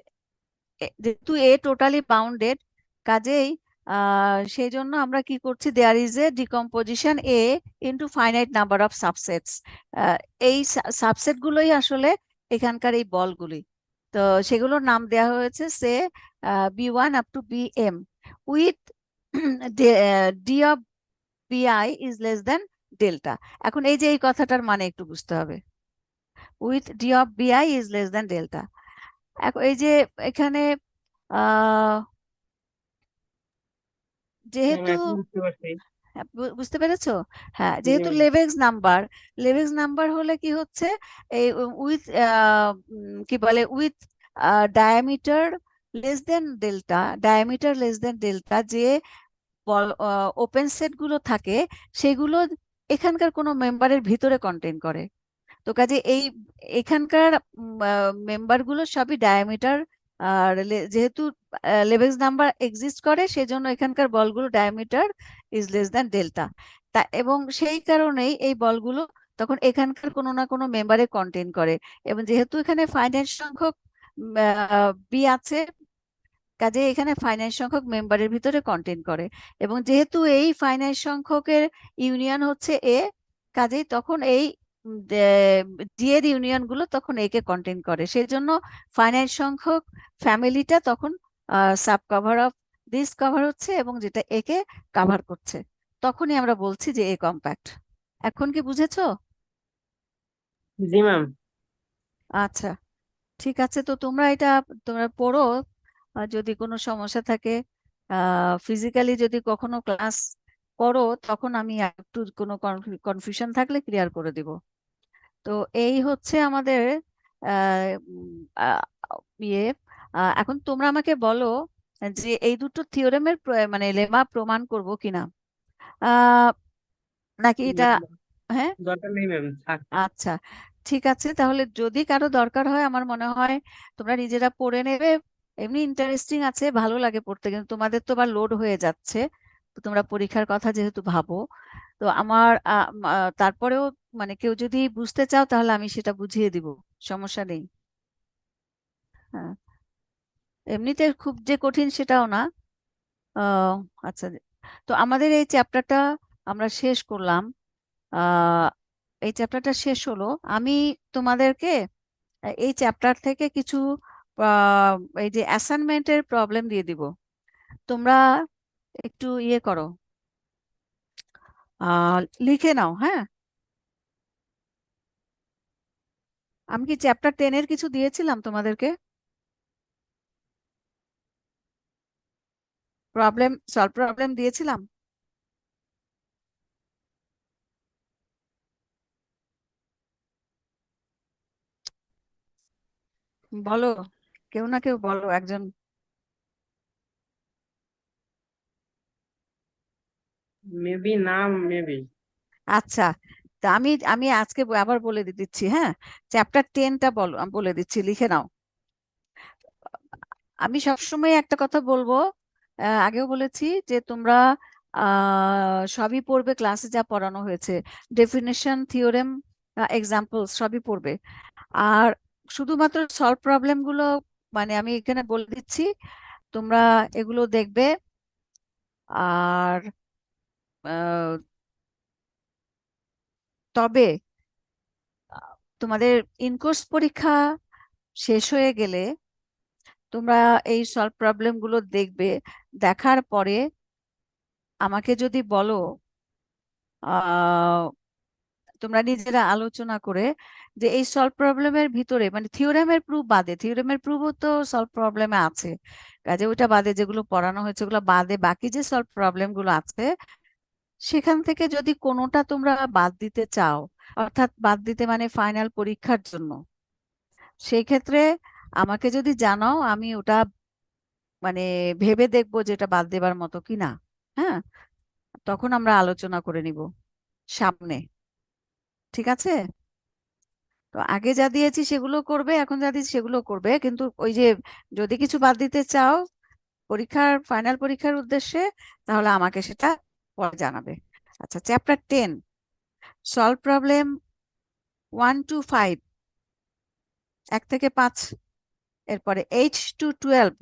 যেহেতু এ টোটালি বাউন্ডেড, কাজেই সেই জন্য আমরা কি করছি, there is a decomposition A into finite number of subsets, এই সাবসেট গুলোই আসলে এখানকার এই বলগুলি, তো সেগুলোর নাম দেওয়া হয়েছে সে বি1 up to B M with D of B I is less than delta. এখন এই যে এই কথাটার মানে একটু বুঝতে হবে, with D of B I is less than delta. এখন এই যে এখানে আহ হ্যাঁ যেহেতু, ম্যাম, এখন বুঝতে পারছি। হ্যাঁ, বুঝতে পেরেছো? হ্যাঁ, জি যেহেতু ম্যাম। লেভেক্স নাম্বার হলে কি হচ্ছে, এই উইথ কি বলে, with diameter less than delta, diameter less than delta, যে ওপেন সেট গুলো থাকে সেগুলো এখানকার কোনো মেম্বারের ভিতরে কন্টেন করে, তো কাজে এই এখানকার মেম্বার গুলো সবই ডায়ামিটার, আর যেহেতু লেবেলস নাম্বার এক্সিস্ট করে সেজন্য এখানকার বলগুলো diameter is less than delta, তা এবং সেই কারণেই এই বলগুলো তখন এখানকার কোনো না কোনো মেম্বারে কন্টেন করে, এবং যেহেতু এখানে ফাইনাইট সংখ্যক বি আছে, কাজে এখানে ফাইনাইট সংখ্যক মেম্বারের ভিতরে কন্টেন করে, এবং যেহেতু এই ফাইনাইট সংখ্যকের ইউনিয়ন হচ্ছে এ, কাজেই তখন এই ডি এর ইউনিয়ন গুলো তখন এ কে কন্টেন করে, সেই জন্য ফাইনাইট সংখ্যক ফ্যামিলিটা তখন sub cover of this cover হচ্ছে, এবং যেটা এ কে কাভার করছে, তখনই আমরা বলছি যে এ কম্প্যাক্ট। এখন কি বুঝেছো? জি ম্যাম। আচ্ছা, ঠিক আছে, তো তোমরা পড়ো, আর যদি কোনো সমস্যা থাকে, ফিজিক্যালি যদি কখনো ক্লাস করো, তখন আমি একটু কোনো কনফিউশন থাকলে ক্লিয়ার করে দিব। তো এই হচ্ছে আমাদের আহ, উম, আহ, ইয়ে এখন তোমরা আমাকে বলো যে এই দুটো থিওরেমের মানে লেমা প্রমাণ করব কিনা, আহ নাকি এটা? না, হ্যাঁ, দরকার নেই ম্যাম, থাক। আচ্ছা, ঠিক আছে, তাহলে যদি কারো দরকার হয় আমার মনে হয় তোমরা নিজেরা পড়ে নেবে, এমনি ইন্টারেস্টিং আছে, ভালো লাগে পড়তে, কিন্তু তোমাদের তো আবার লোড হয়ে যাচ্ছে, তো তোমরা পরীক্ষার কথা যেহেতু ভাবো, তো আমার তারপরেও মানে কেউ যদি বুঝতে চাও তাহলে আমি সেটা বুঝিয়ে দিব, সমস্যা নেই। হ্যাঁ, এমনিতে খুব যে কঠিন সেটাও না। আহ আচ্ছা, তো আমাদের এই চ্যাপ্টারটা আমরা শেষ করলাম, আহ এই চ্যাপ্টারটা শেষ হলো, আমি তোমাদেরকে এই চ্যাপ্টার থেকে কিছু আহ, এই যে অ্যাসাইনমেন্টের প্রবলেম দিয়ে দিব, তোমরা একটু ইয়ে করো, লিখে নাও, হ্যাঁ। আমি কি চ্যাপ্টার 10 এর কিছু দিয়েছিলাম তোমাদেরকে, প্রবলেম দিয়েছিলাম? বলো, কেউ না কেউ বলো একজন। মেবি না, মেবি। আচ্ছা, তা আমি আমি আজকে আবার বলে দিচ্ছি, হ্যাঁ। চ্যাপ্টার 10টা বলো, আমি বলে দিচ্ছি, লিখে নাও। আমি সবসময় একটা কথা বলবো, আগেও বলেছি যে তোমরা সবই পড়বে, ক্লাসে যা পড়ানো হয়েছে, ডেফিনেশন, থিওরেম, এক্সাম্পলস সবই পড়বে। আর শুধুমাত্র সলভ প্রবলেম গুলো মানে আমি এখানে বলে দিচ্ছি, তোমরা এগুলো দেখবে। আর আহ, তবে তোমাদের ইনকোর্স পরীক্ষা শেষ হয়ে গেলে তোমরা এই সলভ প্রবলেম গুলো দেখবে। দেখার পরে আমাকে যদি বলো, আহ তোমরা নিজেরা আলোচনা করে, যে এই সলভ প্রবলেমের ভিতরে মানে থিওরেমের প্রুফ বাদে, থিওরেমের প্রুফও তো সলভ প্রবলেমে আছে, কাজে ওইটা বাদে যেগুলো পড়ানো হয়েছে ওগুলো বাদে বাকি যে সলভ প্রবলেম গুলো আছে, সেখান থেকে যদি কোনোটা তোমরা বাদ দিতে চাও, অর্থাৎ বাদ দিতে মানে ফাইনাল পরীক্ষার জন্য, সেই ক্ষেত্রে আমাকে যদি জানাও, আমি ওটা মানে ভেবে দেখবো যে এটা বাদ দেবার মতো কিনা। হ্যাঁ, তখন আমরা আলোচনা করে নিব সামনে, ঠিক আছে? তো আগে যা দিয়েছি সেগুলো করবে, এখন যা দিয়েছি সেগুলো করবে, কিন্তু ওই যে যদি কিছু বাদ দিতে চাও পরীক্ষার, ফাইনাল পরীক্ষার উদ্দেশ্যে, তাহলে আমাকে সেটা পরে জানাবে। আচ্ছা, চ্যাপ্টার 10, সলভ প্রবলেম 1 to 5, 1 থেকে 5, এরপরে 8 to 12,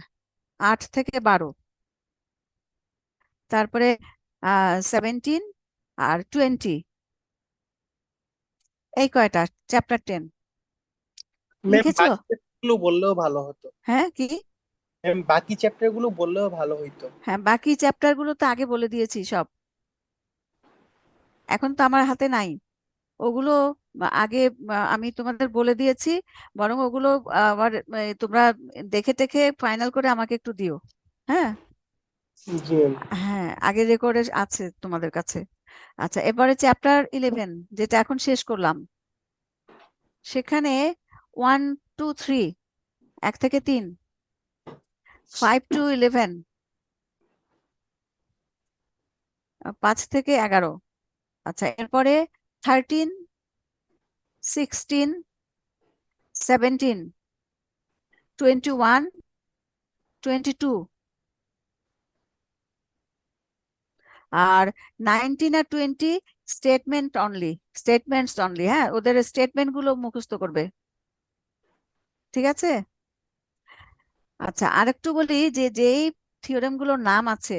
8 থেকে 12, তারপরে 17 আর 20, এই কয়টা চ্যাপ্টার 10 ম্যাম লিখেছো? বাকি চ্যাপ্টারগুলো বললেও ভালো হতো। হ্যাঁ, কি? ম্যাম বাকি চ্যাপ্টারগুলো বললেও ভালো হতো। হ্যাঁ, বাকি চ্যাপ্টার গুলো তো আগে বলে দিয়েছি সব, এখন তো আমার হাতে নাই ওগুলো। আগে আমি তোমাদের বলে দিয়েছি, বরং ওগুলো আবার তোমরা দেখে টেখে ফাইনাল করে আমাকে একটু দিও। হ্যাঁ, জি ম্যাম। হ্যাঁ, আগে রেকর্ডে আছে তোমাদের কাছে। আচ্ছা, এবারে চ্যাপ্টার 11 যেটা এখন শেষ করলাম, সেখানে 1 to 3, 1 থেকে 3, 5 to 11, 5 থেকে 11। আচ্ছা, এরপরে 13, 16, 17, 21, 22, আর 19 আর 20 স্টেটমেন্ট অনলি, স্টেটমেন্টস অনলি। হ্যাঁ, ওদের স্টেটমেন্ট গুলো মুখস্থ করবে, ঠিক আছে? আচ্ছা, আরেকটু বলি যে যেই থিওরেম গুলোর নাম আছে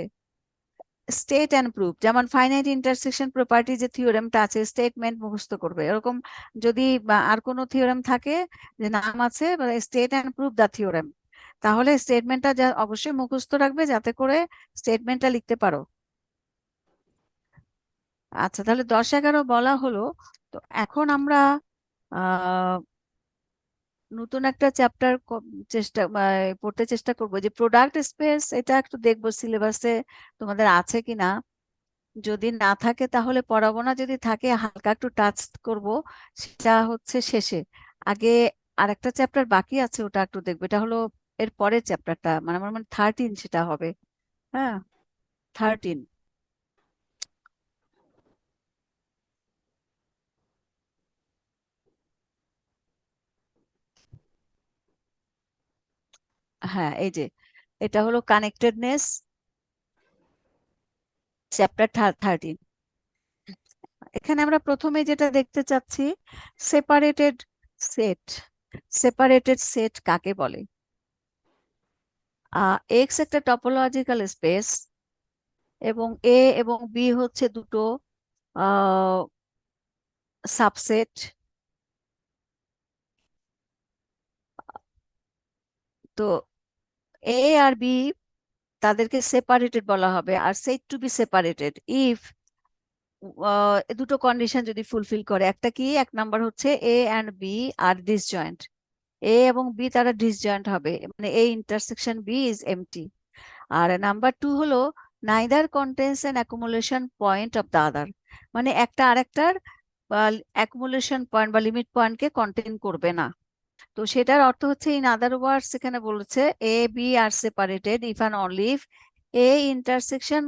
স্টেট অ্যান্ড প্রুফ, যেমন ফাইনাইট ইন্টারসেকশন প্রপার্টি যে থিওরেমটা আছে, স্টেটমেন্ট মুখস্থ করবে। এরকম যদি আর কোনো থিওরেম থাকে যে নাম আছে state and proof the theorem, তাহলে স্টেটমেন্টটা অবশ্যই মুখস্থ রাখবে যাতে করে স্টেটমেন্টটা লিখতে পারো। আচ্ছা, তাহলে 10-11 বলা হলো। তো এখন আমরা আহ নতুন একটা চ্যাপ্টার পড়তে চেষ্টা করব, যে প্রোডাক্ট স্পেস, এটা একটু দেখবো সিলেবাসে তোমাদের আছে কিনা। যদি না থাকে তাহলে পড়াবো না, যদি থাকে হালকা একটু টাচ করব, সেটা হচ্ছে শেষে। আগে আরেকটা চ্যাপ্টার বাকি আছে, ওটা একটু দেখবো, এটা হলো এর পরের চ্যাপ্টারটা, মানে আমার মানে 13 সেটা হবে। হ্যাঁ, 13। হ্যাঁ, এই যে এটা হলো কানেক্টেডনেস, চ্যাপ্টার 13। এখানে আমরা প্রথমে যেটা দেখতে চাচ্ছি, সেপারেটেড সেট। সেপারেটেড সেট কাকে বলে? এক্স একটা টপোলজিক্যাল স্পেস, এবং এ এবং বি হচ্ছে দুটো সাবসেট। তো এ আর বি তাদেরকে সেপারেটেড বলা হবে, আর set to be separated if দুটো কন্ডিশন যদি ফুলফিল করে। একটা কি, এক নাম্বার হচ্ছে A and B are disjoint, A এবং বি তারা ডিসজয়েন্ট হবে, মানে A intersection B is empty. আর নাম্বার 2 হলো neither contains an accumulation point of the other, মানে একটা আরেকটার অ্যাকুমুলেশন পয়েন্ট বা লিমিট পয়েন্টকে কন্টেন করবে না। তো সেটার অর্থ হচ্ছে ইন আদার ওয়ার্ডস এখানে বলেছে A B are separated if and only if A intersection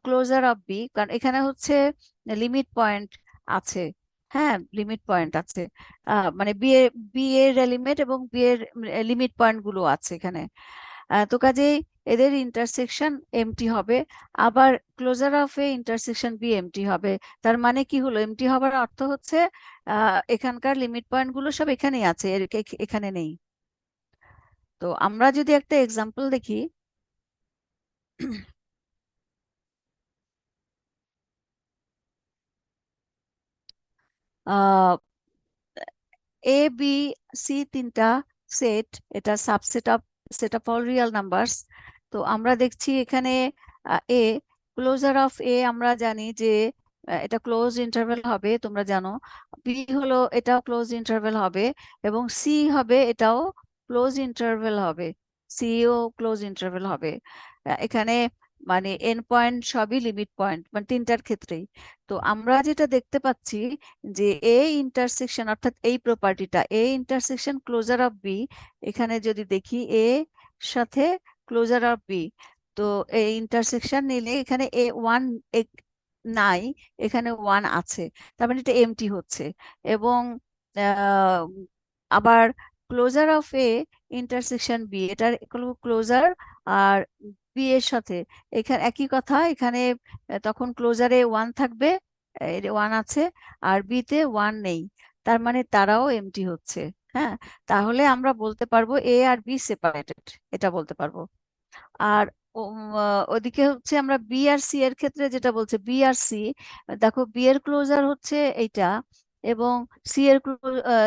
closure of B, কারণ এখানে হচ্ছে লিমিট পয়েন্ট আছে। হ্যাঁ, লিমিট পয়েন্ট আছে, মানে বি এর লিমিট এবং বি এর লিমিট পয়েন্ট গুলো আছে এখানে। তো কাজেই এদের ইন্টারসেকশন এমটি হবে, আবার closure of A intersection B empty হবে। তার মানে কি হলো, এমটি হবার অর্থ হচ্ছে এখানকার লিমিট পয়েন্ট গুলো সব এখানেই আছে, এখানে নেই। তো আমরা যদি একটা এক্সাম্পল দেখি, এ বি সি তিনটা সেট, এটা set of all real numbers. তো আমরা দেখছি এখানে এ ক্লোজার অফ এ আমরা জানি যে এটা ক্লোজ ইন্টারভ্যাল হবে, তোমরা জানো। বি হলো এটাও ক্লোজ ইন্টারভ্যাল হবে, এবং সি হবে এটাও ক্লোজ ইন্টারভ্যাল হবে, সিও ক্লোজ ইন্টারভ্যাল হবে। এখানে মানে এন পয়েন্ট সবই লিমিট পয়েন্ট, মানে তিনটার ক্ষেত্রেই। তো আমরা যেটা দেখতে পাচ্ছি যে এ ইন্টারসেকশন অর্থাৎ এই প্রপার্টিটা A intersection closure of B, এখানে যদি দেখি এ সাথে ক্লোজার অফ বি, তো এই ইন্টারসেকশন নিলে এখানে এ ওয়ান নাই, এখানে ওয়ান আছে, তার মানে এটা এমটি হচ্ছে। এবং আবার closure of A intersection B, এটার ক্লোজার আর বি এর সাথে এখানে একই কথা, এখানে তখন ক্লোজারে ওয়ান থাকবে, ওয়ান আছে, আর বি তে ওয়ান নেই, তার মানে তারাও এমটি হচ্ছে। হ্যাঁ, তাহলে আমরা বলতে পারবো এ আর বি সেপারেটেড, এটা বলতে পারবো। আর ওদিকে হচ্ছে আমরা বি আর সি এর ক্ষেত্রে যেটা বলছে বি আর সি, দেখো বি এর ক্লোজার হচ্ছে এইটা, এবং সি এর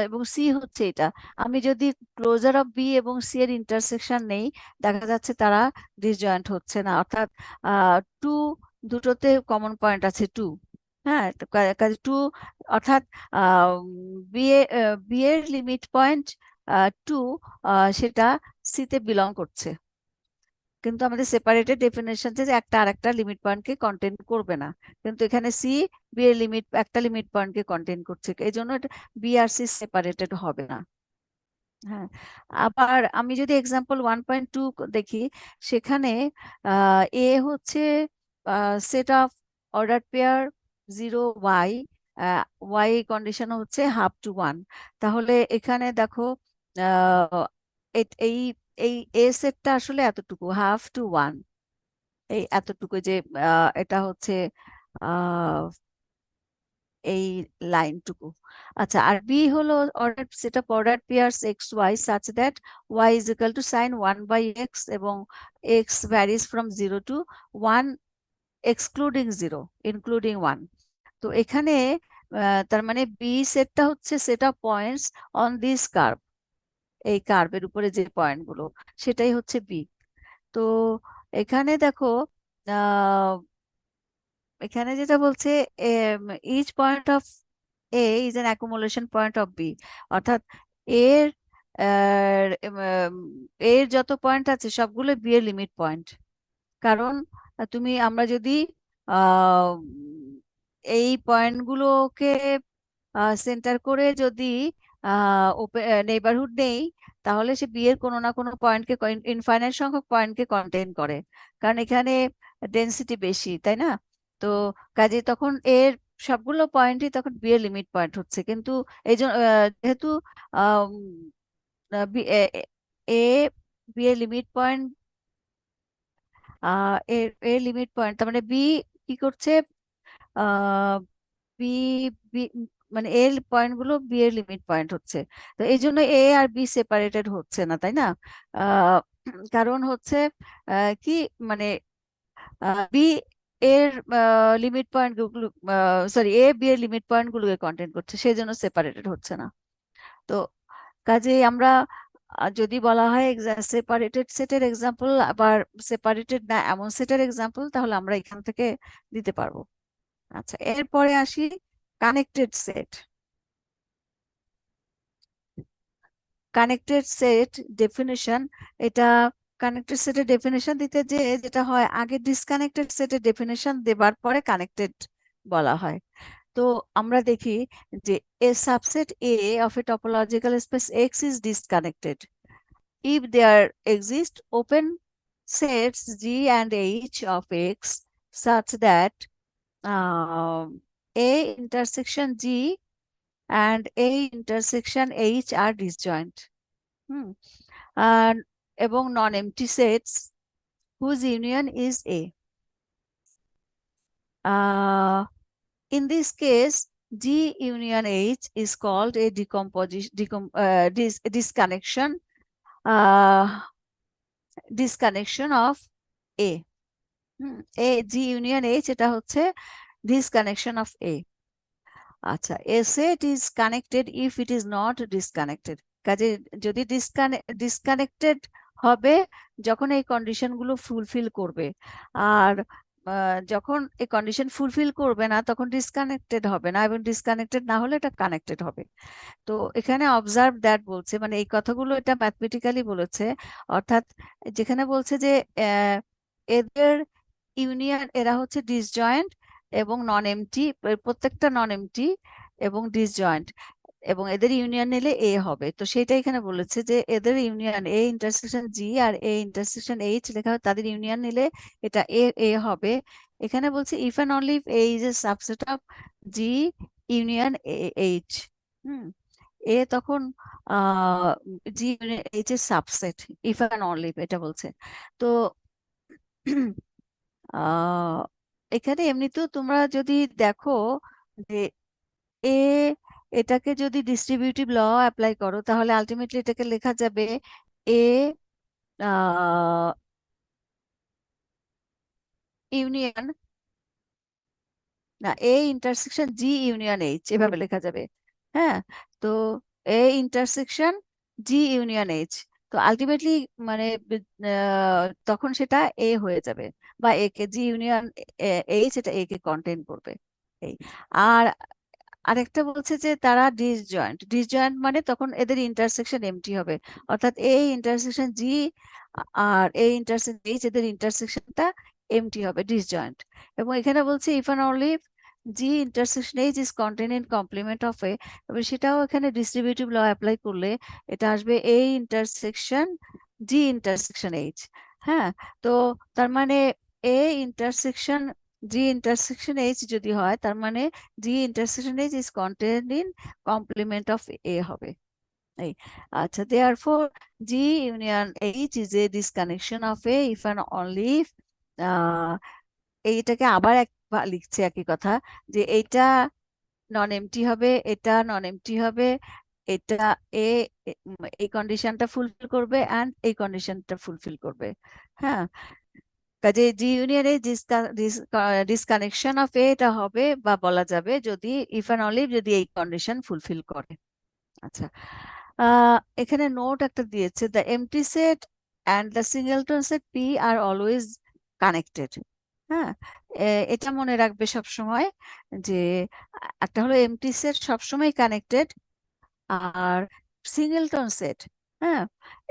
এবং সি হচ্ছে এটা। আমি যদি ক্লোজার অফ বি এবং সি এর ইন্টারসেকশন নেই, দেখা যাচ্ছে তারা ডিসজয়েন্ট হচ্ছে না, অর্থাৎ টু, দুটোতে কমন পয়েন্ট আছে টু। হ্যাঁ, কাজে টু, অর্থাৎ বি এর লিমিট পয়েন্ট টু, সেটা সি তে বিলং করছে, কিন্তু আমাদের সেপারেটেড ডেফিনেশন যে একটা আরেকটা লিমিট পয়েন্টকে কন্টেন করবে না, কিন্তু এখানে সি বি এর একটা লিমিট পয়েন্টকে কন্টেন করছে, এই জন্য বি আর সি সেপারেটেড হবে না। হ্যাঁ, আবার আমি যদি এক্সাম্পল 1.2 দেখি, সেখানে এ হচ্ছে set of order pair 0 y, Y condition হচ্ছে হাফ টু 1। তাহলে এখানে দেখো এই এই এ সেটটা আসলে এতটুকু, হাফ টু 1, এই এতটুকু যে এটা হচ্ছে আহ এই লাইনটুকু। আচ্ছা, আর বি হলো order set of order pairs X Y such that Y is equal to sine 1/x এবং X varies from 0 to 1 excluding 0 including 1। তো এখানে তার মানে বি সেটটা হচ্ছে set of points on this curve, এই কার্ভের উপরে যে পয়েন্ট গুলো, সেটাই হচ্ছে বি। তো এখানে দেখো এখানে যেটা বলছে each point of A is an accumulation point of B, অর্থাৎ এর এর যত পয়েন্ট আছে সবগুলো বি এর লিমিট পয়েন্ট। কারণ আমরা যদি আহ, এই পয়েন্টগুলোকে সেন্টার করে যদি নেইবারহুড নেই, তাহলে সে বি এর কোনো না কোনো পয়েন্টকে, ইনফাইনাইট সংখ্যক পয়েন্টকে কন্টেইন করে, কারণ এখানে ডেন্সিটি বেশি, তাই না? তো কাজে তখন এর সবগুলো পয়েন্টই তখন বি এর লিমিট পয়েন্ট হচ্ছে, কিন্তু এই জন্য যেহেতু এ বি এর লিমিট পয়েন্ট, এর লিমিট পয়েন্ট, তার মানে বি কি করছে, বি বি মানে এর পয়েন্ট গুলো বি এর লিমিট পয়েন্ট হচ্ছে। তো এই জন্য এ আর বি সেপারেটেড হচ্ছে না, তাই না? কারণ হচ্ছে কি, মানে বি এর লিমিট পয়েন্ট গুলো, সরি, এ বি এর লিমিট পয়েন্ট গুলোকে কন্টেন্ট করছে, সেই জন্য সেপারেটেড হচ্ছে না। তো কাজে আমরা যদি বলা হয় সেপারেটেড সেটের এক্সাম্পল, আবার সেপারেটেড না এমন সেটের এক্সাম্পল, তাহলে আমরা এখান থেকে দিতে পারবো। আচ্ছা, এরপরে আসি connected set. Connected set definition, এটা কানেক্টেড সেটের ডেফিনিশন দিতে যে যেটা হয়, আগে ডিসকানেক্টেড সেটের ডেফিনিশন দেবার পরে কানেক্টেড বলা হয়। তো আমরা দেখি যে a subset A of a topological space X is disconnected if there exist open sets G and H of X such that A intersection G and A intersection H are disjoint. And এবং non-empty sets whose union is A. In this case, G union H is called a disconnection of A. A G union H এটা হচ্ছে disconnection of A. আচ্ছা, a set is connected if it is not disconnected. কাজে যদি disconnected হবে যখন এই condition গুলো fulfil করবে, আর যখন এই কন্ডিশন ফুলফিল করবে না তখন ডিসকানেক্টেড হবে না, এবং ডিসকানেক্টেড না হলে এটা কানেক্টেড হবে। তো এখানে অবজার্ভ দ্যাট বলছে, মানে এই কথাগুলো এটা ম্যাথমেটিক্যালি বলেছে, অর্থাৎ যেখানে বলছে যে এদের ইউনিয়ন, এরা হচ্ছে ডিসজয়েন্ট এবং নন এমটি, প্রত্যেকটা নন এমটি এবং ডিসজয়েন্ট, এবং এদের ইউনিয়ন নিলে এ হবে। তো সেটা এখানে বলেছে যে এদের ইউনিয়ন এ ইন্টারসেকশন জি আর এ ইন্টারসেকশন এইচ লেখা হয়, তাদের ইউনিয়ন নিলে এটা এ হবে। এখানে বলছে if and only if A is a subset of G union H. A তখন জি ইউনিয়ন এইচ এর সাবসেট, ইফ অ্যান্ড অনলি এটা বলছে। তো এখানে এমনিতেও তোমরা যদি দেখো যে এ এটাকে যদি ডিস্ট্রিবিউটিভ ল অ্যাপ্লাই করো তাহলে আলটিমেটলি এটাকে লেখা যাবে এ ইউনিয়ন, না এ ইন্টারসেকশন জি ইউনিয়ন এইচ, এভাবে লেখা যাবে। হ্যাঁ, তো এ ইন্টারসেকশন জি ইউনিয়ন এইচ, তো আলটিমেটলি মানে তখন সেটা এ হয়ে যাবে, বা এ কে জি ইউনিয়ন এইচ এটা এ কে কন্টেইন করবে। এই আর আরেকটা বলছে যে তারা ডিসজয়েন্ট মানে তখন এদের ইন্টারসেকশন এমটি হবে, অর্থাৎ এই ইন্টারসেকশন জি আর এই ইন্টারসেকশন এইচ এদের ইন্টারসেকশনটা এমটি হবে, ডিসজয়েন্ট। এবং এখানে বলছে if and only G intersection H is contain in complement of A, তবে সেটাও এখানে ডিস্ট্রিবিউটিভ ল অ্যাপ্লাই করলে এটা আসবে A intersection G intersection H. হ্যাঁ, তো তার মানে A intersection G intersection H যদি হয় তার মানে G intersection H is contained in complement of A হবে। এই আচ্ছা, therefore G union H is a disconnection of A if and only if এইটাকে আবার একবার লিখছে একই কথা, যে এইটা নন এমটি হবে, এটা নন এমটি হবে, এটা এ এই কন্ডিশনটা ফুলফিল করবে অ্যান্ড এই কন্ডিশনটা ফুলফিল করবে। হ্যাঁ, কাজে জি ইউনিয়নের ডিসকানেকশন অফ এটা হবে বা বলা যাবে যদি ইফ অ্যান্ড অনলি যদি এই কন্ডিশন ফুলফিল করে। আচ্ছা, এখানে নোট একটা দিয়েছে, the empty set and the singleton set P are always connected. হ্যাঁ, এটা মনে রাখবে সব সময় যে একটা হলো এমটি সেট সবসময় কানেক্টেড, আর সিঙ্গেলটন সেট, হ্যাঁ,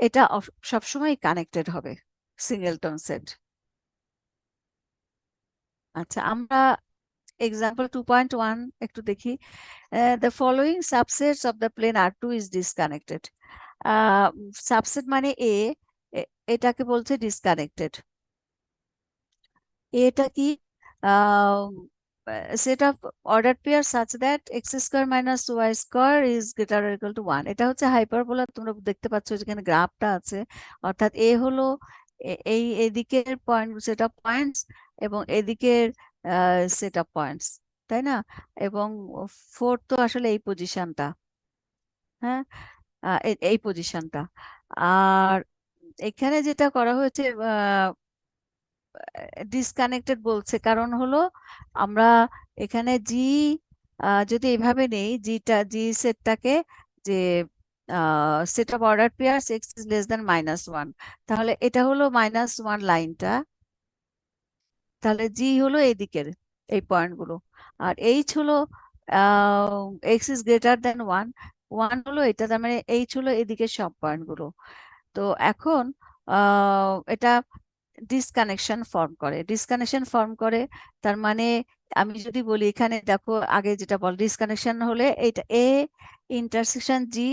এটা সবসময় কানেক্টেড হবে, সিঙ্গেলটন সেট। আচ্ছা, আমরা এক্সাম্পল 2.1 একটু দেখি। The following subsets of the plane R2 is disconnected. Subset মানে এটাকে বলছে ডিসকানেক্টেড। এটা কি set of order pair such that X square minus Y square is greater or equal to 1। এটা হচ্ছে হাইপারবোলা, তোমরা দেখতে পাচ্ছ যেখানে গ্রাফটা আছে, অর্থাৎ এ হলো এই এদিকের পয়েন্ট সেট অফ পয়েন্টস এবং এদিকের সেট অফ পয়েন্টস, তাই না? এবং 4 তো আসলে এই পজিশনটা, হ্যাঁ, এই পজিশনটা। আর এখানে যেটা করা হয়েছে ডিসকানেক্টেড বলছে, কারণ হলো আমরা এখানে জি যদি এইভাবে নেই, জি সেটটাকে যে set of order pairs x is less than -1, তাহলে এটা হলো -1 লাইনটা, তাহলে জি হলো এই দিকের এই পয়েন্টগুলো, আর এইচ হলো এক্স ইজ গ্রেটার দ্যান 1 হলো এটা, তার মানে এইচ হলো এদিকে সব পয়েন্টগুলো। তো এখন এটা ডিসকানেকশন ফর্ম করে, তার মানে আমি যদি বলি এখানে দেখো আগে যেটা বল ডিসকানেকশন হলে এইটা এ ইন্টারসেকশন জি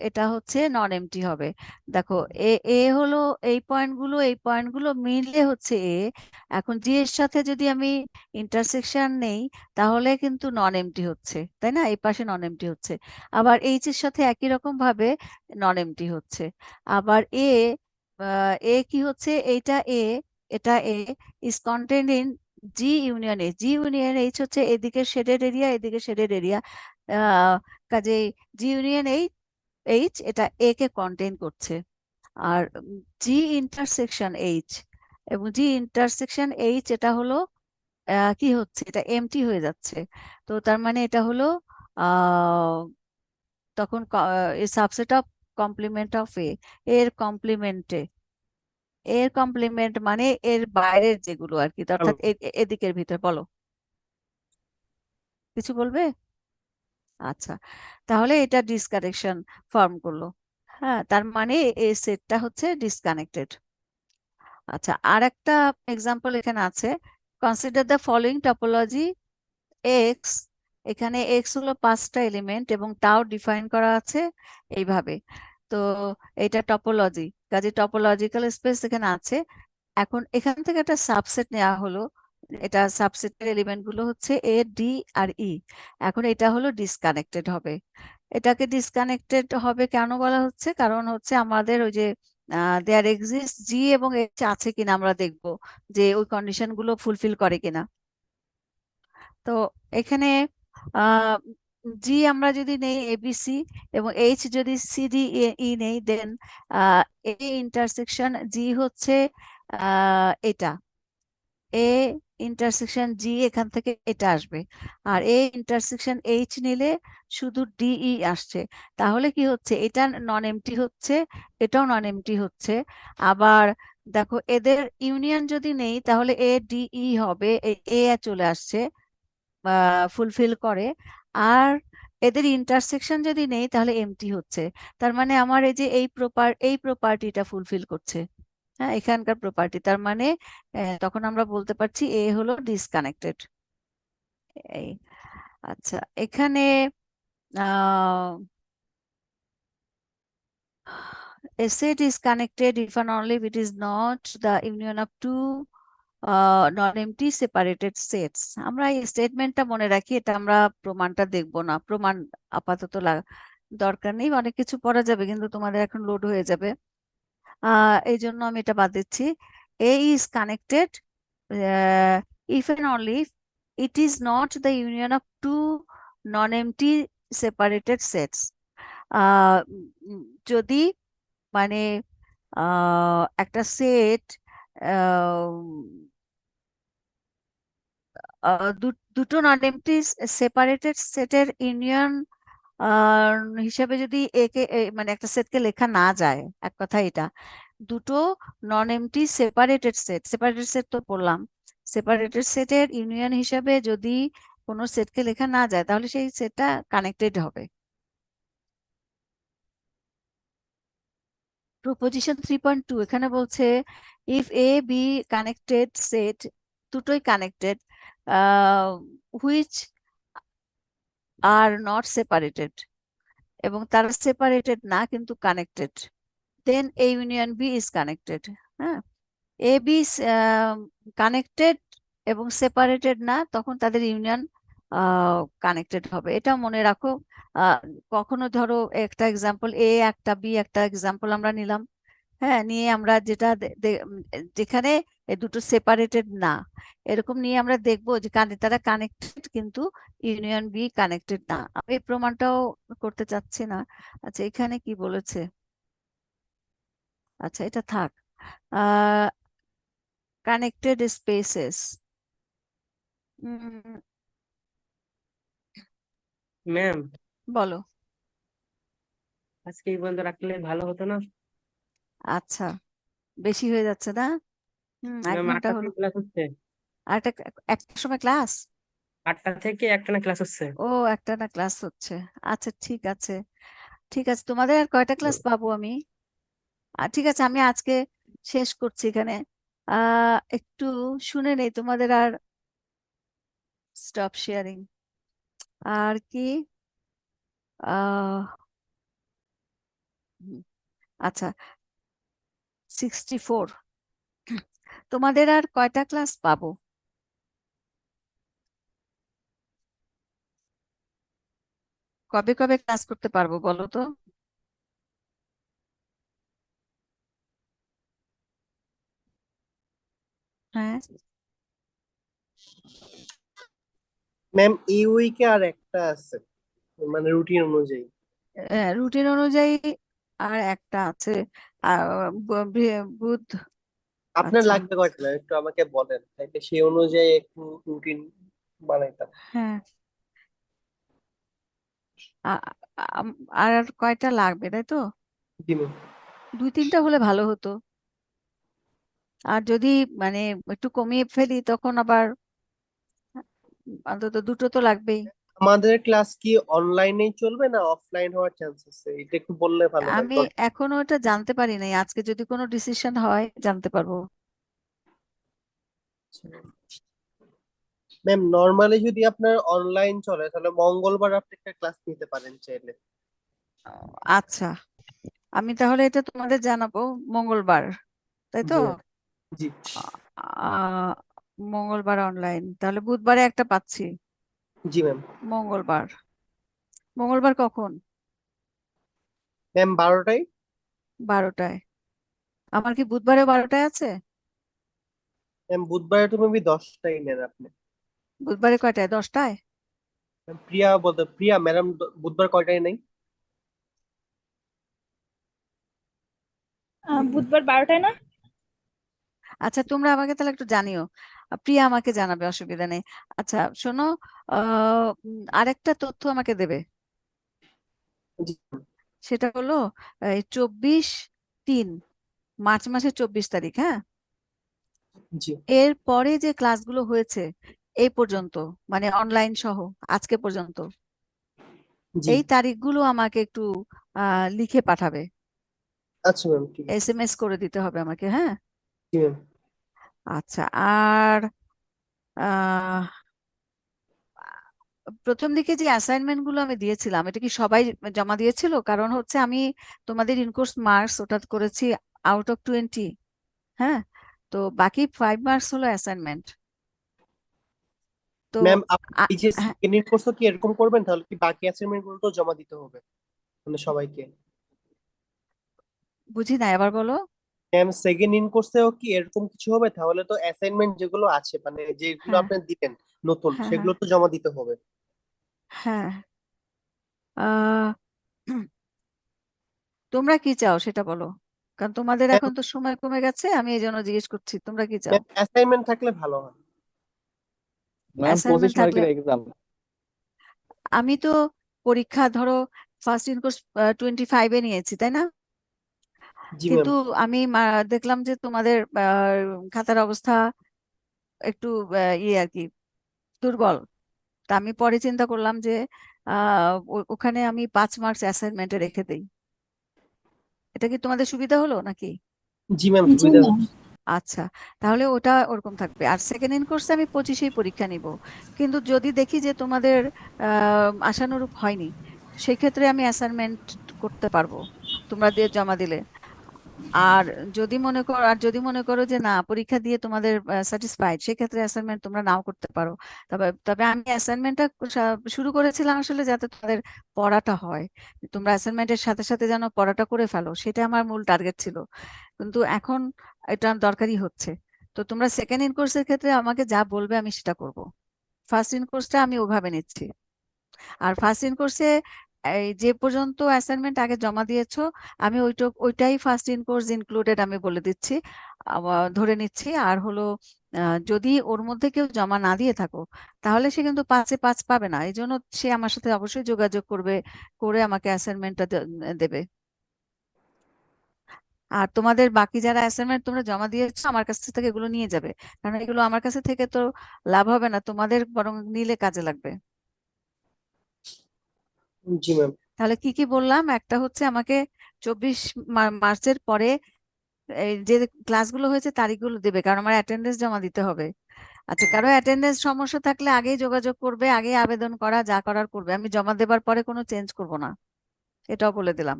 এটা হচ্ছে নন এমটি হবে। দেখো এ এ হলো এই পয়েন্টগুলো মিললে হচ্ছে এ। এখন জি এর সাথে যদি আমি ইন্টারসেকশন নেই তাহলে কিন্তু নন এমটি হচ্ছে, তাই না? এই পাশে নন এমটি হচ্ছে। আবার এইচ এর সাথে একই রকম ভাবে নন এমটি হচ্ছে। আবার এ কি হচ্ছে, এটা A is content in G union A. G union H হচ্ছে এদিকে শেডেড এরিয়া, এদিকে শেডেড এরিয়া। কাজেই জি ইউনিয়ন এইচ এটা এ কে কন্টেইন করছে। আর জি ইন্টারসেকশন এইচ এবং জি ইন্টারসেকশন এইচ এটা হলো কি হচ্ছে, এটা এমটি হয়ে যাচ্ছে। তো তার মানে এটা হলো আহ তখন সাবসেট অফ কমপ্লিমেন্ট অফ এর কমপ্লিমেন্ট মানে এর বাইরের যেগুলো আর কি, অর্থাৎ এদিকের ভিতর। বলো, কিছু বলবে? আচ্ছা, তাহলে এটা ডিসকানেকশন ফর্ম করলো। হ্যাঁ, তার মানে এই সেটটা হচ্ছে ডিসকানেক্টেড। আচ্ছা, আর একটা এক্সাম্পল এখানে আছে। Consider the following topology x. এখানে এক্স হলো 5টা এলিমেন্ট এবং টাও ডিফাইন করা আছে এইভাবে। তো এটা টপোলজি, কাজে টপোলজিক্যাল স্পেস এখানে আছে। এখন এখান থেকে একটা সাবসেট নেওয়া হলো। এটা সাবসেটের এলিমেন্ট গুলো হচ্ছে এ ডি আর ই। এখন এটা হলো ডিসকানেক্টেড হবে। এটাকে ডিসকানেক্টেড হবে কেন বলা হচ্ছে? কারণ হচ্ছে আমাদের ওই যে দেয়ার এক্সিস্ট জি এবং এইচ আছে কিনা আমরা দেখবো যে ওই কন্ডিশন গুলো ফুলফিল করে কিনা। তো এখানে জি আমরা যদি নেই এবিসি এবং এইচ যদি সিডি ই নেই, দেন এ ইন্টারসেকশন জি হচ্ছে এটা এ ইন্টারসেকশন জি, এখান থেকে এটা আসবে। আর এ ইন্টারসেকশন এইচ নিলে শুধু ডিই আসছে। তাহলে কি হচ্ছে, এটা নন এমটি হচ্ছে, এটাও নন এমটি হচ্ছে। আবার দেখো এদের ইউনিয়ন যদি নেই তাহলে এ ডিই হবে, এ চলে আসছে, ফুলফিল করে। আর এদের ইন্টারসেকশন যদি নেই তাহলে এমটি হচ্ছে। তার মানে আমার এই যে এই প্রপার্টিটা ফুলফিল করছে। হ্যাঁ, এখানকার প্রপার্টি। তার মানে তখন আমরা বলতে পারছি এ হলো ডিসকানেক্টেড। এই আচ্ছা, এখানে a set is connected if and only if it is not the union of two non-empty separated sets. আমরা এই স্টেটমেন্টটা মনে রাখি, এটা আমরা প্রমাণটা দেখবো না। প্রমাণ আপাতত দরকার নেই, অনেক কিছু পড়া যাবে কিন্তু তোমাদের এখন লোড হয়ে যাবে। এই জন্য আমি এটা বাদ দিচ্ছি। A is connected if and only if it is not the union of two non-empty separated sets. যদি মানে একটা সেট দুটো নন এমটি সেপারেটেড সেটের ইউনিয়ন হিসাবে যদি একে মানে একটা সেটকে লেখা না যায়, এক কথা এটা দুটো নন এমটি সেপারেটেড সেট তো পড়লাম। সেপারেটেড সেটের ইউনিয়ন হিসাবে যদি কোনো সেটকে লেখা না যায় তাহলে সেই সেটটা কানেক্টেড হবে। প্রপোজিশন 3.2 এখানে বলছে if A B connected set, দুটোই connected, which are not separated, এবং তারা সেপারেটেড না কিন্তু connected, then A union B is connected. হ্যাঁ, এ বি কানেক্টেড এবং সেপারেটেড না, তখন তাদের ইউনিয়ন কানেক্টেড হবে। এটা মনে রাখো। কখনো ধরো একটা এক্সাম্পল এ একটা বি একটা এক্সাম্পল আমরা নিলাম, হ্যাঁ, নিয়ে আমরা যেটা যেখানে দুটো সেপারেটেড না, এরকম নিয়ে আমরা দেখবো যে তারা কানেক্টেড কিন্তু ইউনিয়ন বি কানেক্টেড না। আমি এই প্রমাণটাও করতে চাচ্ছি না। আচ্ছা, এখানে কি বলেছে? আচ্ছা, এটা থাক। কানেক্টেড স্পেসেস, ম্যাম বলো। আজকে এই পর্যন্ত রাখলে ভালো হতো না? আচ্ছা, বেশি হয়ে যাচ্ছে না? 1 ম্যাম ঘন্টা 8টা হলো। থেকে ক্লাস হচ্ছে। আর একটা সময় ক্লাস? 8টা থেকে একটানা ক্লাস হচ্ছে। ও, একটা না ক্লাস হচ্ছে। আচ্ছা, ঠিক আছে, ঠিক আছে। তোমাদের আর কয়টা ক্লাস পাবো আমি? ঠিক আছে, আমি আজকে শেষ করছি এখানে। একটু শুনে নেই তোমাদের আর স্টপ শেয়ারিং। আর কি আহ হুম, আচ্ছা 64। তোমাদের আর কয়টা ক্লাস পাবো? কবে কবে ক্লাস করতে পারবো বলো তো? হ্যাঁ, ম্যাম এই উইকে আর একটা আছে, মানে রুটিন অনুযায়ী। রুটিন অনুযায়ী আর একটা আছে। বুধ। আপনার আচ্ছা, লাগবে কয়টা ম্যাম একটু আমাকে বলেন, তাইলে সেই অনুযায়ী একটু রুটিন বানাইতাম। হ্যাঁ। আ- আর কয়টা লাগবে তাই তো? জি ম্যাম। 2-3টা হলে ভালো হতো। আর যদি মানে একটু কমিয়ে ফেলি তখন আবার অন্তত 2টো তো লাগবেই। আমাদের ক্লাস কি অনলাইনেই চলবে না অফলাইন হওয়ার চান্স আছে? এটা একটু বললে ভালো হয়। আমি এখনো এটা জানতে পারি নাই, আজকে যদি কোনো ডিসিশন হয় জানতে পারবো। ম্যাম নর্মালি যদি আপনার অনলাইন চলে তাহলে মঙ্গলবার আপনি একটা ক্লাস নিতে পারেন চাইলে। আচ্ছা, আমি তাহলে এটা তোমাদের জানাবো মঙ্গলবার, তাই তো? জি ম্যাম। জি। আহ মঙ্গলবার অনলাইন, তাহলে বুধবারে একটা পাচ্ছি। জি ম্যাম। মঙ্গলবার, মঙ্গলবার কখন? ম্যাম 12টায়। 12টায়। আমার কি বুধবারে 12টায় আছে? ম্যাম বুধবারে তো মেবি 10টায় নেন আপনি। বুধবারে কয়টায়? 10টায়? ম্যাম প্রিয়া ম্যাডাম বুধবার কয়টায় নেই? বুধবার 12টায় না? আচ্ছা, তোমরা আমাকে তাহলে একটু জানিও। প্রিয়া আমাকে জানাবে, অসুবিধা নেই। আচ্ছা শোনো, আরেকটা তথ্য আমাকে দেবে। জি সেটা হলো এই 24/3, মার্চ মাসের 24 তারিখ। হ্যাঁ, জি এর পরে যে ক্লাসগুলো হয়েছে এই পর্যন্ত, মানে অনলাইন সহ আজকে পর্যন্ত, জি। এই তারিখগুলো আমাকে একটু লিখে পাঠাবে। আচ্ছা ম্যাম ঠিক আছে। এসএমএস করে দিতে হবে আমাকে, হ্যাঁ? জি ম্যাম। আচ্ছা, আর আহ প্রথম দিকে যে অ্যাসাইনমেন্ট গুলো আমি দিয়েছিলাম, এটা কি সবাই জমা দিয়েছিল? কারণ হচ্ছে আমি তোমাদের ইনকোর্স মার্কস ওটা করেছি আউট অফ 20। হ্যাঁ, তো বাকি 5 মার্কস হলো অ্যাসাইনমেন্ট। তো ম্যাম আপনি আ- এই যে হ্যাঁ, সেকেন্ড ইয়ার কোর্সও কি এরকম করবেন? তাহলে কি বাকি অ্যাসাইনমেন্ট গুলো তো জমা দিতে হবে মানে সবাইকে? বুঝি না, এবার বলো। ম্যাম সেকেন্ড ইন কোর্সেও কি এরকম কিছু হবে? তাহলে তো অ্যাসাইনমেন্ট যেগুলো আছে মানে যেগুলো হ্যাঁ, আপনি দিবেন নতুন হ্যাঁ, হ্যাঁ, সেগুলো তো জমা দিতে হবে। হ্যাঁ। আহ তোমরা কি চাও সেটা বলো, কারণ তোমাদের ম্যাম এখন তো সময় কমে গেছে, আমি এই জন্য জিজ্ঞেস করছি তোমরা কি চাও। ম্যাম অ্যাসাইনমেন্ট থাকলে ভালো হয়। ম্যাম 25 অ্যাসাইনমেন্ট থাকলে, মার্কের এক্সাম। আমি তো পরীক্ষা ধরো ফার্স্ট ইন কোর্স 25-এ নিয়েছি, তাই না? জি ম্যাম। কিন্তু আমি দেখলাম যে তোমাদের খাতার অবস্থা একটু ইয়ে আর কি, দুর্বল। তা আমি পরে চিন্তা করলাম যে ওখানে আমি 5 মার্কস অ্যাসাইনমেন্টে রেখে দিই। এটা কি তোমাদের সুবিধা হলো নাকি? জি ম্যাম জি সুবিধা ম্যাম। হবে। আচ্ছা, তাহলে ওটা ওরকম থাকবে। আর সেকেন্ড ইন কোর্সে আমি 25-এই পরীক্ষা নিব। কিন্তু যদি দেখি যে তোমাদের আশানুরূপ হয়নি, সেক্ষেত্রে আমি অ্যাসাইনমেন্ট করতে পারবো তোমরা দিয়ে জমা দিলে। আর যদি মনে করো যে না, পরীক্ষা দিয়ে তোমাদের স্যাটিসফাইড, সেক্ষেত্রে অ্যাসাইনমেন্ট তোমরা নাও করতে পারো। তবে তবে আমি অ্যাসাইনমেন্টটা শুরু করেছিলাম আসলে যাতে তোমাদের পড়াটা হয়, তোমরা অ্যাসাইনমেন্টের সাথে সাথে যেন পড়াটা করে ফেলো, সেটা আমার মূল টার্গেট ছিল। কিন্তু এখন এটা দরকারি হচ্ছে। তো তোমরা সেকেন্ড ইন কোর্সের ক্ষেত্রে আমাকে যা বলবে আমি সেটা করব। ফার্স্ট ইন কোর্সটা আমি ওভাবে নিচ্ছি। আর ফার্স্ট ইন কোর্সে এই যে পর্যন্ত অ্যাসাইনমেন্ট আগে জমা দিয়েছো, আমি ওইটাই ফার্স্ট ইন কোর্স ইনক্লুডেড আমি বলে দিচ্ছি, ধরে নিচ্ছি। আর হলো যদি ওর মধ্যে কেউ জমা না দিয়ে থাকো, তাহলে সে কিন্তু 5-এ 5 পাবে না। এই জন্য সে আমার সাথে অবশ্যই যোগাযোগ করবে, করে আমাকে অ্যাসাইনমেন্টটা দেবে। আর তোমাদের বাকি যারা অ্যাসাইনমেন্ট তোমরা জমা দিয়েছো আমার কাছ থেকে এগুলো নিয়ে যাবে, কারণ এগুলো আমার কাছে থেকে তো লাভ হবে না, তোমাদের বরং নিলে কাজে লাগবে। জি ম্যাম। তাহলে কি কি বললাম? একটা হচ্ছে আমাকে 24 মার্চের পরে এই যে ক্লাসগুলো হয়েছে তারিখগুলো দেবে, কারণ আমার অ্যাটেন্ডেন্স জমা দিতে হবে। আচ্ছা, কারো অ্যাটেন্ডেন্স সমস্যা থাকলে আগেই যোগাযোগ করবে, আগেই আবেদন করা, যা করার করবে। আমি জমা দেবার পরে কোনো চেঞ্জ করব না, এটাও বলে দিলাম।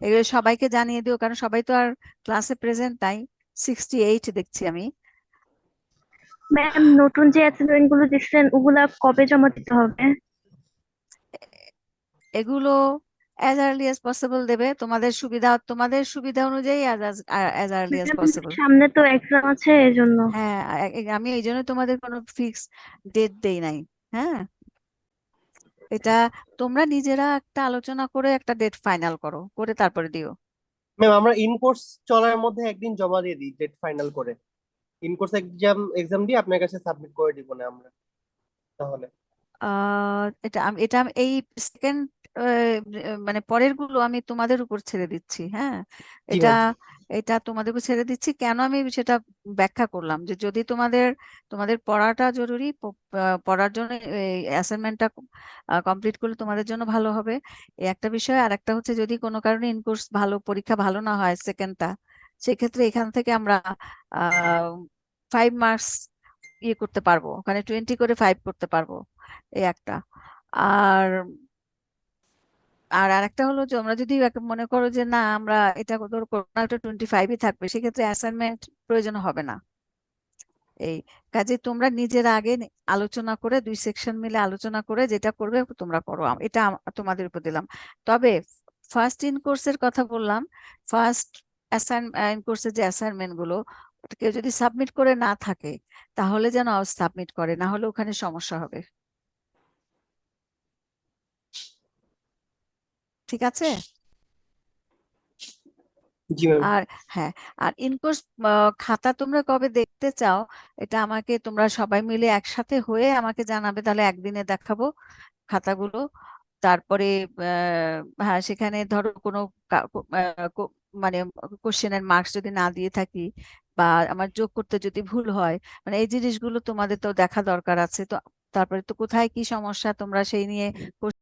এগুলো সবাইকে জানিয়ে দিও, কারণ সবাই তো আর ক্লাসে প্রেজেন্ট নাই। 68 দেখছি আমি। ম্যাম, নতুন যে অ্যাসাইনমেন্ট গুলো দিচ্ছেন ওগুলা কবে জমা দিতে হবে? এগুলো as early as possible দেবে, তোমাদের সুবিধা অনুযায়ী as early as ma'am, possible। সামনে তো এক্সাম আছে এজন্য। হ্যাঁ, আমি এই জন্য তোমাদের কোনো ফিক্স ডেট দেই নাই। হ্যাঁ, এটা তোমরা নিজেরা একটা আলোচনা করে একটা ডেট ফাইনাল করো, করে তারপরে দিও। ম্যাম আমরা ইন কোর্স চলার মধ্যে একদিন জমা দিয়ে দিই ডেট ফাইনাল করে, ইন কোর্স এক্সাম দিয়ে আপনার কাছে সাবমিট করে দিব না আমরা তাহলে। এটা আমি এই সেকেন্ড মানে পরের গুলো আমি তোমাদের উপর ছেড়ে দিচ্ছি। হ্যাঁ, জি এটা ম্যাম। এটা তোমাদের উপর ছেড়ে দিচ্ছি। কেন আমি সেটা ব্যাখ্যা করলাম, যে যদি তোমাদের পড়াটা জরুরি, পড়ার জন্য এই অ্যাসাইনমেন্টটা কমপ্লিট করলে তোমাদের জন্য ভালো হবে, এই একটা বিষয়। আর একটা হচ্ছে যদি কোনো কারণে ইনকোর্স পরীক্ষা ভালো না হয় সেকেন্ডটা, সেক্ষেত্রে এখান থেকে আমরা 5 মার্কস ইয়ে করতে পারবো, ওখানে 20 করে 5 করতে পারবো, এই একটা। আর আর আরেকটা হলো যে আমরা যদি মনে করো যে না আমরা এটা ধরো করোনাটা 25ই থাকবে, সেক্ষেত্রে অ্যাসাইনমেন্ট প্রয়োজন হবে না। এই কাজে তোমরা নিজের আগে আলোচনা করে 2 সেকশন মিলে আলোচনা করে যেটা করবে তোমরা করো, এটা তোমাদের উপর দিলাম। তবে ফার্স্ট ইন কোর্সের কথা বললাম, ফার্স্ট ইন কোর্সের যে অ্যাসাইনমেন্ট গুলো কেউ যদি সাবমিট করে না থাকে তাহলে যেন সাবমিট করে, না হলে ওখানে সমস্যা হবে। ঠিক আছে? জি ম্যাম। আর হ্যাঁ, আর ইনকোর্স খাতা তোমরা কবে দেখতে চাও, এটা আমাকে তোমরা সবাই মিলে একসাথে হয়ে আমাকে জানাবে, তাহলে একদিনে দেখাবো খাতাগুলো। তারপরে হ্যাঁ, সেখানে ধরো কোনো মানে কোশ্চেনের মার্কস যদি না দিয়ে থাকি, বা আমার যোগ করতে যদি ভুল হয়, মানে এই জিনিসগুলো তোমাদের তো দেখা দরকার আছে। তো তারপরে তো কোথায় কি সমস্যা তোমরা সেই নিয়ে